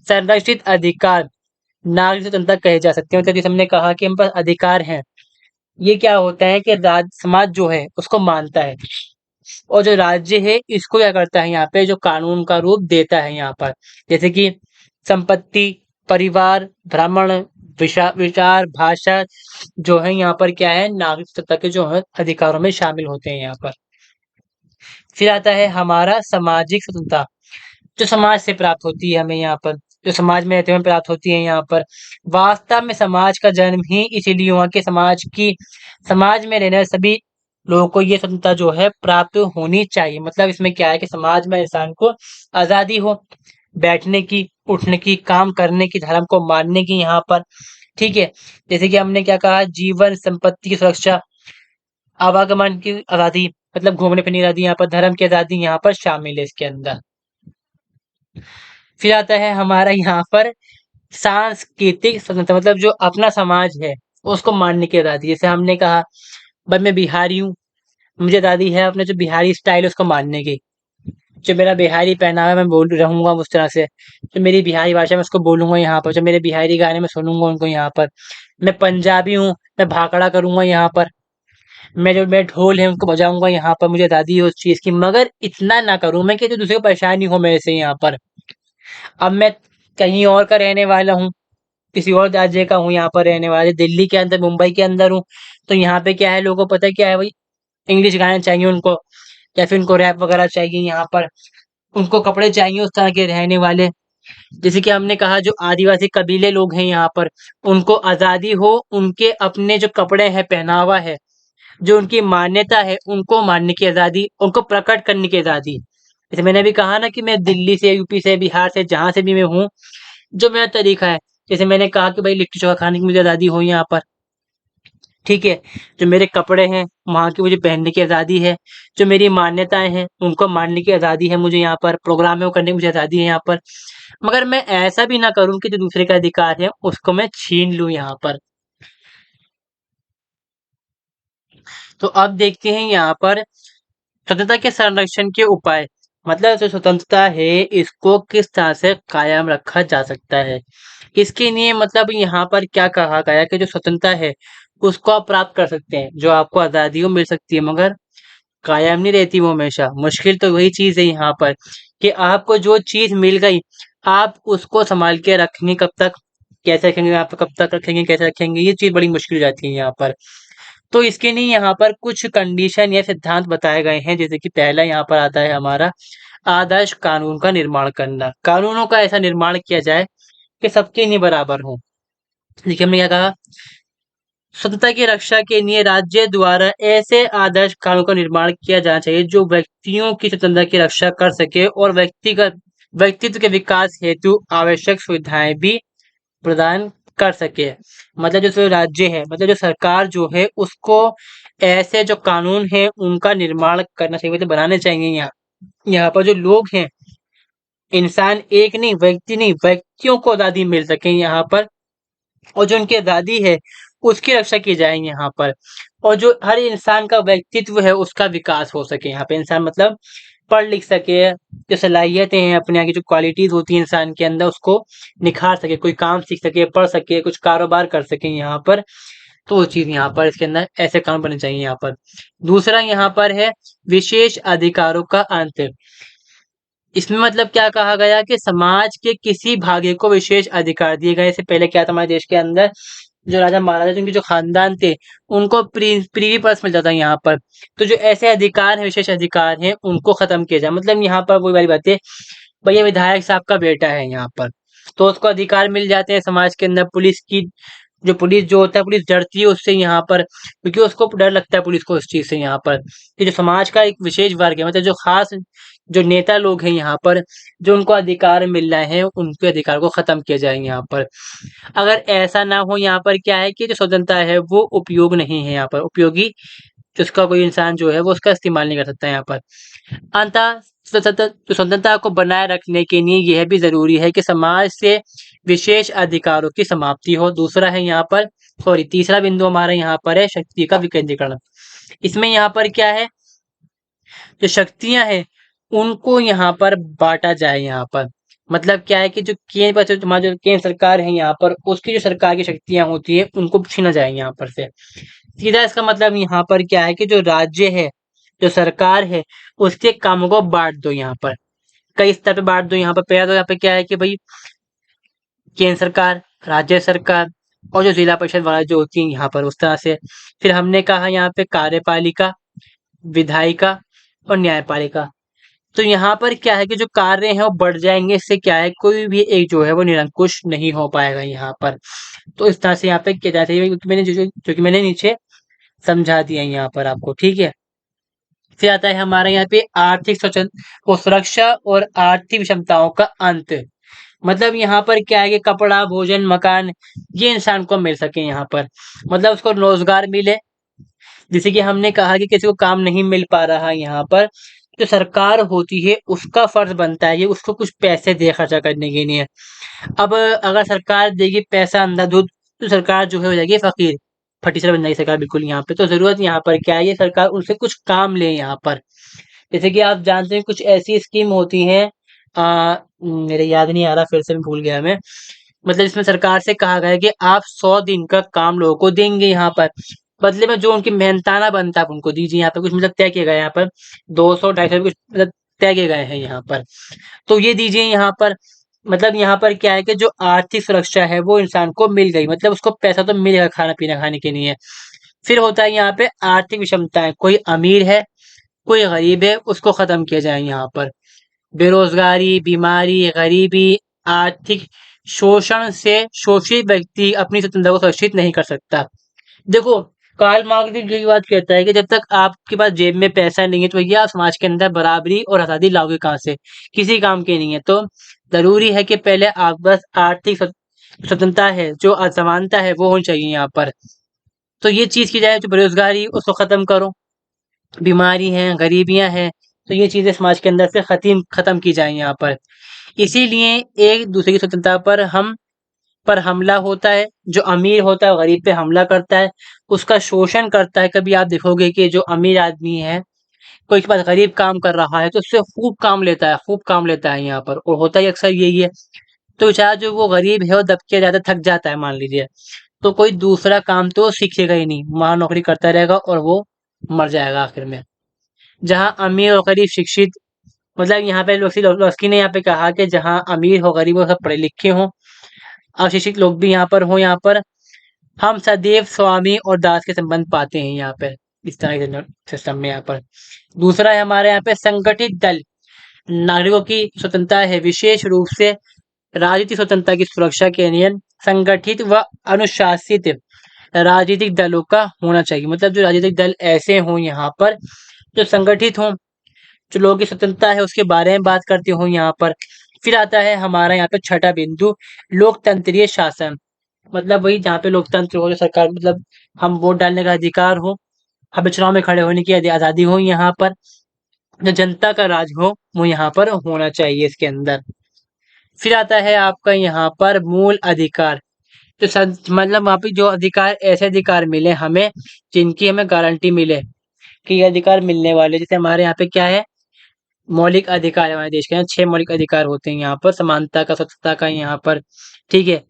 संरक्षित अधिकार नागरिक स्वतंत्रता कहे जा सकते हैं। मतलब जैसे हमने कहा कि हम पास अधिकार हैं, ये क्या होता है कि समाज जो है उसको मानता है और जो राज्य है इसको क्या करता है यहाँ पे, जो कानून का रूप देता है यहाँ पर। जैसे कि संपत्ति, परिवार, भ्रमण, विचार, भाषा जो है यहाँ पर क्या है नागरिक स्वतंत्रता के जो है अधिकारों में शामिल होते हैं यहाँ पर। फिर आता है हमारा सामाजिक स्वतंत्रता, जो समाज से प्राप्त होती है हमें यहाँ पर, जो समाज में रहते हुए प्राप्त होती है यहाँ पर। वास्तव में समाज का जन्म ही इसीलिए हुआ कि समाज में रहने वाले सभी लोगों को ये स्वतंत्रता जो है प्राप्त होनी चाहिए। मतलब इसमें क्या है कि समाज में इंसान को आजादी हो बैठने की, उठने की, काम करने की, धर्म को मानने की यहाँ पर। ठीक है, जैसे कि हमने क्या कहा, जीवन संपत्ति की सुरक्षा, आवागमन की आजादी, मतलब घूमने फिरने की आजादी, यहाँ पर धर्म की आजादी यहाँ पर शामिल है इसके अंदर। फिर आता है हमारा यहाँ पर सांस्कृतिक स्वतंत्रता, मतलब जो अपना समाज है उसको मानने की आजादी। जैसे हमने कहा भाई मैं बिहारी हूँ, मुझे आजादी है अपने जो बिहारी स्टाइल है उसको मानने की। जो मेरा बिहारी पहनावा है मैं बोल रहूंगा उस तरह से, जो मेरी बिहारी भाषा में उसको बोलूंगा यहाँ पर, जो मेरे बिहारी गाने में सुनूंगा उनको यहाँ पर। मैं पंजाबी हूँ, मैं भाखड़ा करूंगा यहाँ पर, मैं जो मैं ढोल है उनको बजाऊंगा यहाँ पर, मुझे आजादी है उस चीज की। मगर इतना ना करूं मैं कि जो दूसरे को परेशानी हो मेरे से यहाँ पर। अब मैं कहीं और का रहने वाला हूँ, किसी और राज्य का हूँ, यहाँ पर रहने वाले दिल्ली के अंदर मुंबई के अंदर हूँ, तो यहाँ पे क्या है लोगों को पता है क्या है भाई, इंग्लिश गाने चाहिए उनको, या फिर उनको रैप वगैरह चाहिए यहाँ पर, उनको कपड़े चाहिए उस तरह के रहने वाले। जैसे कि हमने कहा जो आदिवासी कबीले लोग हैं यहाँ पर, उनको आजादी हो, उनके अपने जो कपड़े हैं पहनावा है, जो उनकी मान्यता है उनको मानने की आजादी, उनको प्रकट करने की आजादी। जैसे मैंने भी कहा ना कि मैं दिल्ली से, यूपी से, बिहार से, जहां से भी मैं हूँ, जो मेरा तरीका है, जैसे मैंने कहा कि भाई लिट्टी चोखा खाने की मुझे आजादी हो यहाँ पर। ठीक है, जो मेरे कपड़े हैं वहाँ की मुझे पहनने की आजादी है, जो मेरी मान्यताएं हैं उनको मानने की आजादी है मुझे यहाँ पर, प्रोग्राम करने की मुझे आजादी है यहाँ पर। मगर मैं ऐसा भी ना करूं कि जो दूसरे का अधिकार है उसको मैं छीन लूं यहाँ पर। तो अब देखते हैं यहाँ पर स्वतंत्रता के संरक्षण के उपाय। मतलब जो स्वतंत्रता है इसको किस तरह से कायम रखा जा सकता है, इसके लिए मतलब यहाँ पर क्या कहा गया कि जो स्वतंत्रता है उसको आप प्राप्त कर सकते हैं, जो आपको आजादी मिल सकती है, मगर कायम नहीं रहती वो हमेशा। मुश्किल तो वही चीज है यहाँ पर कि आपको जो चीज मिल गई आप उसको संभाल के रखेंगे कब तक, कैसे रखेंगे, आप कब तक रखेंगे, कैसे रखेंगे, ये चीज बड़ी मुश्किल हो जाती है यहाँ पर। तो इसके लिए यहाँ पर कुछ कंडीशन या सिद्धांत बताए गए हैं। जैसे कि पहला यहाँ पर आता है हमारा आदर्श कानून का निर्माण करना। कानूनों का ऐसा निर्माण किया जाए कि सबके लिए बराबर हो। देखिए हमने क्या कहा, स्वतंत्रता की रक्षा के लिए राज्य द्वारा ऐसे आदर्श कानून का निर्माण किया जाना चाहिए जो व्यक्तियों की स्वतंत्रता की रक्षा कर सके और व्यक्तिगत व्यक्तित्व के विकास हेतु आवश्यक सुविधाएं भी प्रदान कर सके। मतलब जो राज्य है, मतलब जो सरकार जो है, उसको ऐसे जो कानून है उनका निर्माण करना चाहिए, मतलब बनाने चाहिए। यहाँ पर जो लोग हैं, इंसान एक नहीं, व्यक्ति नहीं, व्यक्तियों को आज़ादी मिल सके यहाँ पर, और जो उनकी आज़ादी है उसकी रक्षा की जाए यहाँ पर, और जो हर इंसान का व्यक्तित्व है उसका विकास हो सके यहाँ पे। इंसान मतलब पढ़ लिख सके, जो सलाहियतें हैं अपने यहाँ की, जो क्वालिटीज होती है इंसान के अंदर, उसको निखार सके, कोई काम सीख सके, पढ़ सके, कुछ कारोबार कर सके यहाँ पर। तो वो चीज यहाँ पर इसके अंदर ऐसे काम बनने चाहिए यहाँ पर। दूसरा यहाँ पर है विशेष अधिकारों का अंत। इसमें मतलब क्या कहा गया कि समाज के किसी भागे को विशेष अधिकार दिए गए। इससे पहले क्या था हमारे देश के अंदर, जो राजा महाराजा जिनके जो खानदान थे उनको प्रीवी पर्स मिल जाता है यहाँ पर। तो जो ऐसे अधिकार हैं, विशेष अधिकार हैं, उनको खत्म किया जाए। मतलब यहाँ पर वही वाली बात है, भैया विधायक साहब का बेटा है यहाँ पर, तो उसको अधिकार मिल जाते हैं समाज के अंदर। पुलिस जो होता है, पुलिस डरती है उससे यहाँ पर, क्योंकि उसको डर लगता है पुलिस को उस चीज से यहाँ पर, कि जो समाज का एक विशेष वर्ग है, मतलब जो खास जो नेता लोग हैं यहाँ पर, जो उनको अधिकार मिल रहे हैं, उनके अधिकार को खत्म किया जाए यहाँ पर। अगर ऐसा ना हो, यहाँ पर क्या है कि जो स्वतंत्रता है वो उपयोग नहीं है यहाँ पर, उपयोगी जिसका कोई इंसान जो है वो उसका इस्तेमाल नहीं कर सकता यहाँ पर। अंतः स्वतंत्रता को बनाए रखने के लिए यह भी जरूरी है कि समाज से विशेष अधिकारों की समाप्ति हो। दूसरा है यहाँ पर, सॉरी, तीसरा बिंदु हमारा यहाँ पर है शक्ति का विकेंद्रीकरण। इसमें यहाँ पर क्या है, जो शक्तियां हैं उनको यहाँ पर बांटा जाए यहाँ पर। मतलब क्या है कि जो केंद्र हमारा जो केंद्र सरकार है यहाँ पर, उसकी जो सरकार की शक्तियां होती है उनको छीना जाए यहाँ पर से। सीधा इसका मतलब यहाँ पर क्या है कि जो राज्य है, जो सरकार है, उसके कामों को बांट दो यहाँ पर, कई स्तर पे बांट दो यहाँ पर। पहला तो यहाँ पे क्या है कि भाई केंद्र सरकार, राज्य सरकार, और जो जिला परिषद वाला जो होती है यहाँ पर, उस तरह से। फिर हमने कहा यहाँ पे कार्यपालिका, विधायिका और न्यायपालिका। तो यहाँ पर क्या है कि जो कार्य हैं वो बढ़ जाएंगे। इससे क्या है, कोई भी एक जो है वो निरंकुश नहीं हो पाएगा यहाँ पर। तो इस तरह से यहाँ पे किया जाता है, क्योंकि मैंने जो कि मैंने नीचे समझा दिया है यहाँ पर आपको, ठीक है। फिर आता है हमारे यहाँ पे आर्थिक स्वच्छता और सुरक्षा और आर्थिक विषमताओं का अंत। मतलब यहाँ पर क्या है कि कपड़ा, भोजन, मकान, ये इंसान को मिल सके यहाँ पर, मतलब उसको रोजगार मिले। जैसे कि हमने कहा कि किसी को काम नहीं मिल पा रहा है यहाँ पर, जो सरकार होती है उसका फर्ज बनता है ये उसको कुछ पैसे दे खर्चा करने के लिए। अब अगर सरकार देगी पैसा अंधाधुंध, तो सरकार जो है हो जाएगी फकीर, फटीचर बन जाएगी सरकार बिल्कुल यहाँ पे। तो जरूरत यहाँ पर क्या है, ये सरकार उनसे कुछ काम ले यहाँ पर। जैसे कि आप जानते हैं कुछ ऐसी स्कीम होती हैं, मेरे याद नहीं आ रहा, फिर से मैं भूल गया मैं। मतलब इसमें सरकार से कहा गया है कि आप 100 दिन का काम लोगों को देंगे यहाँ पर, बदले में जो उनकी मेहनताना बनता है आप उनको दीजिए यहाँ पर। कुछ मतलब तय किया गया है यहाँ पर, 200 250 कुछ मतलब तय किए गए हैं यहाँ पर, तो ये दीजिए यहाँ पर। मतलब यहाँ पर क्या है कि जो आर्थिक सुरक्षा है वो इंसान को मिल गई, मतलब उसको पैसा तो मिलेगा खाना पीना खाने के लिए। फिर होता है यहाँ पे आर्थिक विषमताएं, कोई अमीर है, कोई गरीब है, उसको खत्म किया जाए यहाँ पर। बेरोजगारी, बीमारी, गरीबी, आर्थिक शोषण से शोषित व्यक्ति अपनी स्वतंत्रता को सुरक्षित नहीं कर सकता। देखो, कार्ल मार्क्स भी यही बात कहता है कि जब तक आपके पास जेब में पैसा नहीं है तो भैया आप समाज के अंदर बराबरी और आजादी लाओगे कहाँ से, किसी काम के नहीं है। तो जरूरी है कि पहले आप बस आर्थिक स्वतंत्रता है, जो असमानता है वो होनी चाहिए यहाँ पर। तो ये चीज की जाए, जो बेरोजगारी उसको खत्म करो, बीमारी है, गरीबियां हैं, तो ये चीजें समाज के अंदर से खत्म खत्म की जाए यहाँ पर। इसीलिए एक दूसरे की स्वतंत्रता पर हमला होता है, जो अमीर होता है वो गरीब पे हमला करता है, उसका शोषण करता है। कभी आप देखोगे कि जो अमीर आदमी है, कोई के पास गरीब काम कर रहा है तो उससे खूब काम लेता है, खूब काम लेता है यहाँ पर, और होता ही अक्सर यही है। तो बेचारा जो वो गरीब है वो दब के ज्यादा थक जाता है मान लीजिए, तो कोई दूसरा काम तो सीखेगा ही नहीं, वहां नौकरी करता रहेगा और वो मर जाएगा आखिर में। जहाँ अमीर और गरीब शिक्षित, मतलब यहाँ पे लोस्की ने यहाँ पे कहा कि जहाँ अमीर हो, गरीब हो, सब पढ़े लिखे हो, अशिक्षित लोग भी यहाँ पर हो, यहाँ पर हम सदैव स्वामी और दास के संबंध पाते हैं यहाँ पे, इस तरह के सिस्टम में यहाँ पर। दूसरा है हमारे यहाँ पे संगठित दल। नागरिकों की स्वतंत्रता है, विशेष रूप से राजनीतिक स्वतंत्रता की सुरक्षा के लिए संगठित व अनुशासित राजनीतिक दलों का होना चाहिए। मतलब जो राजनीतिक दल ऐसे हों यहाँ पर जो संगठित हों, जो लोगों की स्वतंत्रता है उसके बारे में बात करते हों यहाँ पर। फिर आता है हमारा यहाँ पे छठा बिंदु, लोकतंत्रीय शासन। मतलब वही जहाँ पे लोकतंत्र हो, जो सरकार मतलब हम वोट डालने का अधिकार हो, हमें चुनाव में खड़े होने की आज़ादी हो यहाँ पर, जो जनता का राज हो वो यहाँ पर होना चाहिए इसके अंदर। फिर आता है आपका यहाँ पर मूल अधिकार। तो मतलब वहाँ पे जो अधिकार, ऐसे अधिकार मिले हमें जिनकी हमें गारंटी मिले कि ये अधिकार मिलने वाले। जैसे हमारे यहाँ पे क्या है, मौलिक अधिकार है हमारे देश के, यहाँ 6 मौलिक अधिकार होते हैं यहाँ पर, समानता का, स्वतंत्रता का यहाँ पर, ठीक है।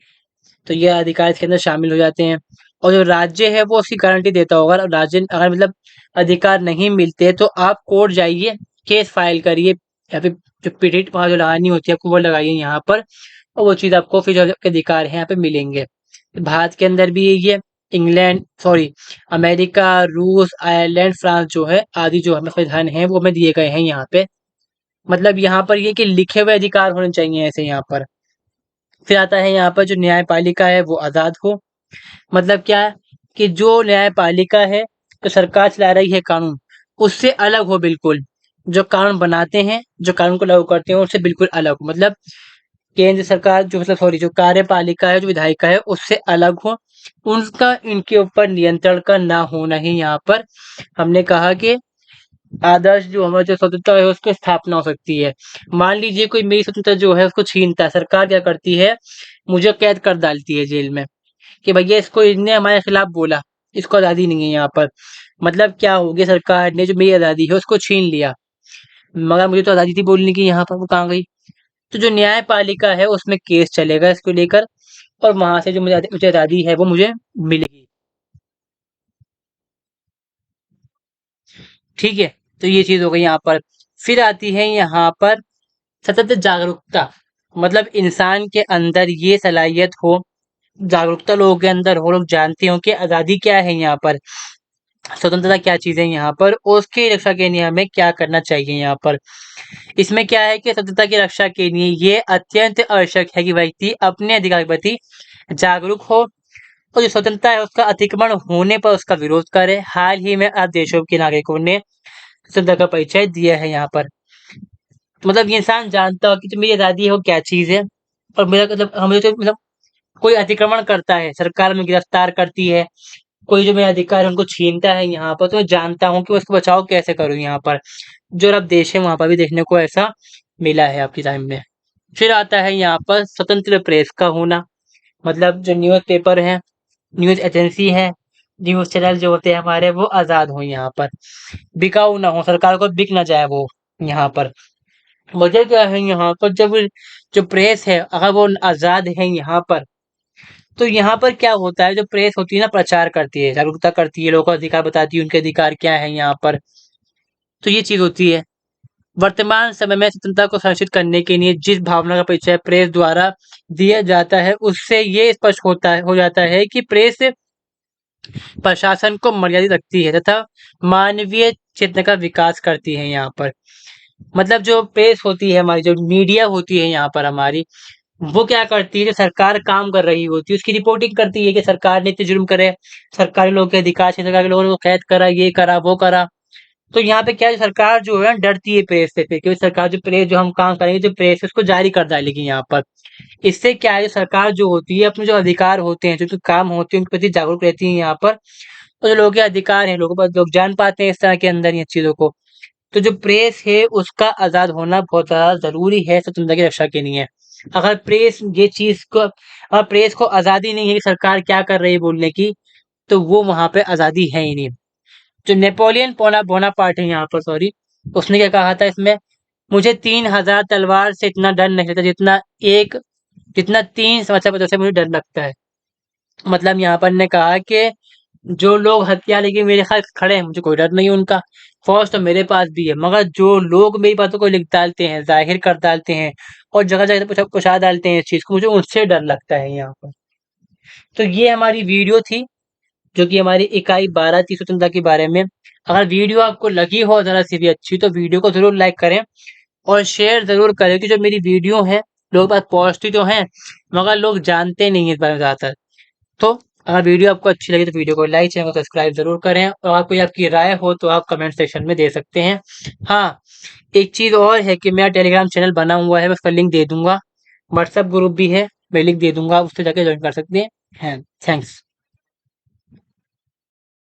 तो ये अधिकार इसके अंदर शामिल हो जाते हैं। और जो राज्य है वो उसकी गारंटी देता होगा, और राज्य अगर मतलब अधिकार नहीं मिलते तो आप कोर्ट जाइए, केस फाइल करिए, या फिर जो पीड़ित वहाँ जो लगानी होती है आपको वो लगाइए यहाँ पर, और वो चीज़ आपको फिर जो आपके अधिकार है यहाँ पे मिलेंगे। भारत के अंदर भी यही है। इंग्लैंड, सॉरी, अमेरिका, रूस, आयरलैंड, फ्रांस जो है आदि जो हमें संविधान है वो हमें दिए गए हैं यहाँ पे। मतलब यहाँ पर ये कि लिखे हुए अधिकार होने चाहिए ऐसे यहाँ पर। फिर आता है यहाँ पर जो न्यायपालिका है वो आज़ाद हो। मतलब क्या है कि जो न्यायपालिका है, जो सरकार चला रही है कानून, उससे अलग हो बिल्कुल। जो कानून बनाते हैं, जो कानून को लागू करते हैं, उससे बिल्कुल अलग हो। मतलब केंद्र सरकार जो, मतलब सॉरी, जो कार्यपालिका है, जो विधायिका है, उससे अलग हो। उनका इनके ऊपर नियंत्रण का ना होना ही यहाँ पर हमने कहा कि आदर्श जो हमारा जो स्वतंत्रता है उसकी स्थापना हो सकती है। मान लीजिए कोई मेरी स्वतंत्रता जो है उसको छीनता है, सरकार क्या करती है, मुझे कैद कर डालती है जेल में कि भैया इसको, इसने हमारे खिलाफ बोला, इसको आज़ादी नहीं है यहाँ पर। मतलब क्या हो गया, सरकार ने जो मेरी आज़ादी है उसको छीन लिया, मगर मुझे तो आज़ादी थी बोलने की, यहाँ पर वो कहाँ गई। तो जो न्यायपालिका है उसमें केस चलेगा इसको लेकर, और वहां से जो मुझे आज़ादी है वो मुझे मिलेगी, ठीक है। तो ये चीज़ हो गई यहाँ पर। फिर आती है यहाँ पर सतत जागरूकता। मतलब इंसान के अंदर ये सलाहियत हो, जागरूकता लोगों के अंदर हो, लोग जानते हो कि आज़ादी क्या है यहाँ पर, स्वतंत्रता क्या चीज़ है यहाँ पर, और उसकी रक्षा के लिए हमें क्या करना चाहिए यहाँ पर। इसमें क्या है कि स्वतंत्रता की रक्षा के लिए ये अत्यंत आवश्यक है कि व्यक्ति अपने अधिकार के प्रति जागरूक हो, और जो स्वतंत्रता है उसका अतिक्रमण होने पर उसका विरोध करे। हाल ही में आज देशों के नागरिकों ने स्वतंत्रता का परिचय दिया है यहाँ पर। मतलब ये इंसान जानता हो कि जो मेरी आज़ादी है वो क्या चीज़ है, और मेरा मतलब हमें तो मतलब कोई अतिक्रमण करता है, सरकार हमें गिरफ्तार करती है, कोई जो मेरा अधिकार है उनको छीनता है यहाँ पर, तो मैं जानता हूँ कि उसको बचाव कैसे करूँ यहाँ पर। जो अब देश है वहाँ पर भी देखने को ऐसा मिला है आपकी टाइम में। फिर आता है यहाँ पर स्वतंत्र प्रेस का होना। मतलब जो न्यूज़ पेपर है, न्यूज़ एजेंसी है, न्यूज़ चैनल जो होते हैं हमारे वो आज़ाद हो यहाँ पर, बिकाऊ ना हो, सरकार को बिक ना जाए वो यहाँ पर। वजह क्या है यहाँ पर, जब जो प्रेस है अगर वो आज़ाद है यहाँ पर, तो यहाँ पर क्या होता है, जो प्रेस होती है ना, प्रचार करती है, जागरूकता करती है, लोगों को अधिकार बताती है, उनके अधिकार क्या है यहाँ पर। तो ये चीज़ होती है। वर्तमान समय में स्वतंत्रता को संरक्षित करने के लिए जिस भावना का परिचय प्रेस द्वारा दिया जाता है, उससे ये स्पष्ट हो जाता है कि प्रेस प्रशासन को मर्यादित रखती है तथा मानवीय चेतना का विकास करती है यहाँ पर। मतलब जो प्रेस होती है हमारी, जो मीडिया होती है यहाँ पर हमारी, वो क्या करती है, जो सरकार काम कर रही होती है उसकी रिपोर्टिंग करती है कि सरकार ने इतने जुर्म करे, सरकारी लोगों के अधिकार छीने, सरकार के लोगों को कैद करा, ये करा वो करा। तो यहाँ पे क्या है, सरकार जो है डरती है प्रेस से, फिर क्योंकि सरकार जो प्रेस, जो हम काम करेंगे, जो प्रेस है उसको जारी कर डालेगी यहाँ पर। इससे क्या है, सरकार जो होती है अपने जो अधिकार होते हैं, जो काम होते हैं उनके प्रति जागरूक रहती है यहाँ पर, और जो लोगों के अधिकार हैं, लोगों पर लोग जान पाते हैं इस तरह के अंदर ये चीज़ों को। तो जो प्रेस है उसका आज़ाद होना बहुत ज़्यादा ज़रूरी है स्वतंत्रता की रक्षा के लिए। अगर प्रेस ये चीज़ को, अगर प्रेस को आज़ादी नहीं है कि सरकार क्या कर रही है बोलने की, तो वो वहाँ पे आज़ादी है ही नहीं। जो नेपोलियन बोनापार्ट है यहाँ पर, सॉरी, उसने क्या कहा था इसमें, मुझे 3000 तलवार से इतना डर नहीं लगता जितना 3 समाचार पत्रों से मुझे डर लगता है। मतलब यहाँ पर ने कहा कि जो लोग हथियार लेके मेरे खिलाफ खड़े हैं मुझे कोई डर नहीं है उनका, फौज तो मेरे पास भी है, मगर जो लोग मेरी बातों को लिख डालते हैं, जाहिर कर डालते हैं, और जगह जगह पहुंचा डालते हैं इस चीज को, मुझे उनसे डर लगता है यहाँ पर। तो ये हमारी वीडियो थी, जो कि हमारी इकाई 12 थी स्वतंत्रता के बारे में। अगर वीडियो आपको लगी हो जरा सी भी अच्छी, तो वीडियो को जरूर लाइक करें और शेयर जरूर करें, कि जो मेरी वीडियो है लोग बात पहुंचती तो हैं, मगर लोग जानते नहीं है इस बारे में ज़्यादातर। तो अगर वीडियो आपको अच्छी लगी तो वीडियो को लाइक, चैनल को सब्सक्राइब ज़रूर करें और कोई आपकी राय हो तो आप कमेंट सेक्शन में दे सकते हैं। हाँ, एक चीज़ और है कि मेरा टेलीग्राम चैनल बना हुआ है, मैं उसका लिंक दे दूँगा। व्हाट्सएप ग्रुप भी है, मैं लिंक दे दूँगा, उससे जाके जॉइन कर सकते हैं। थैंक्स।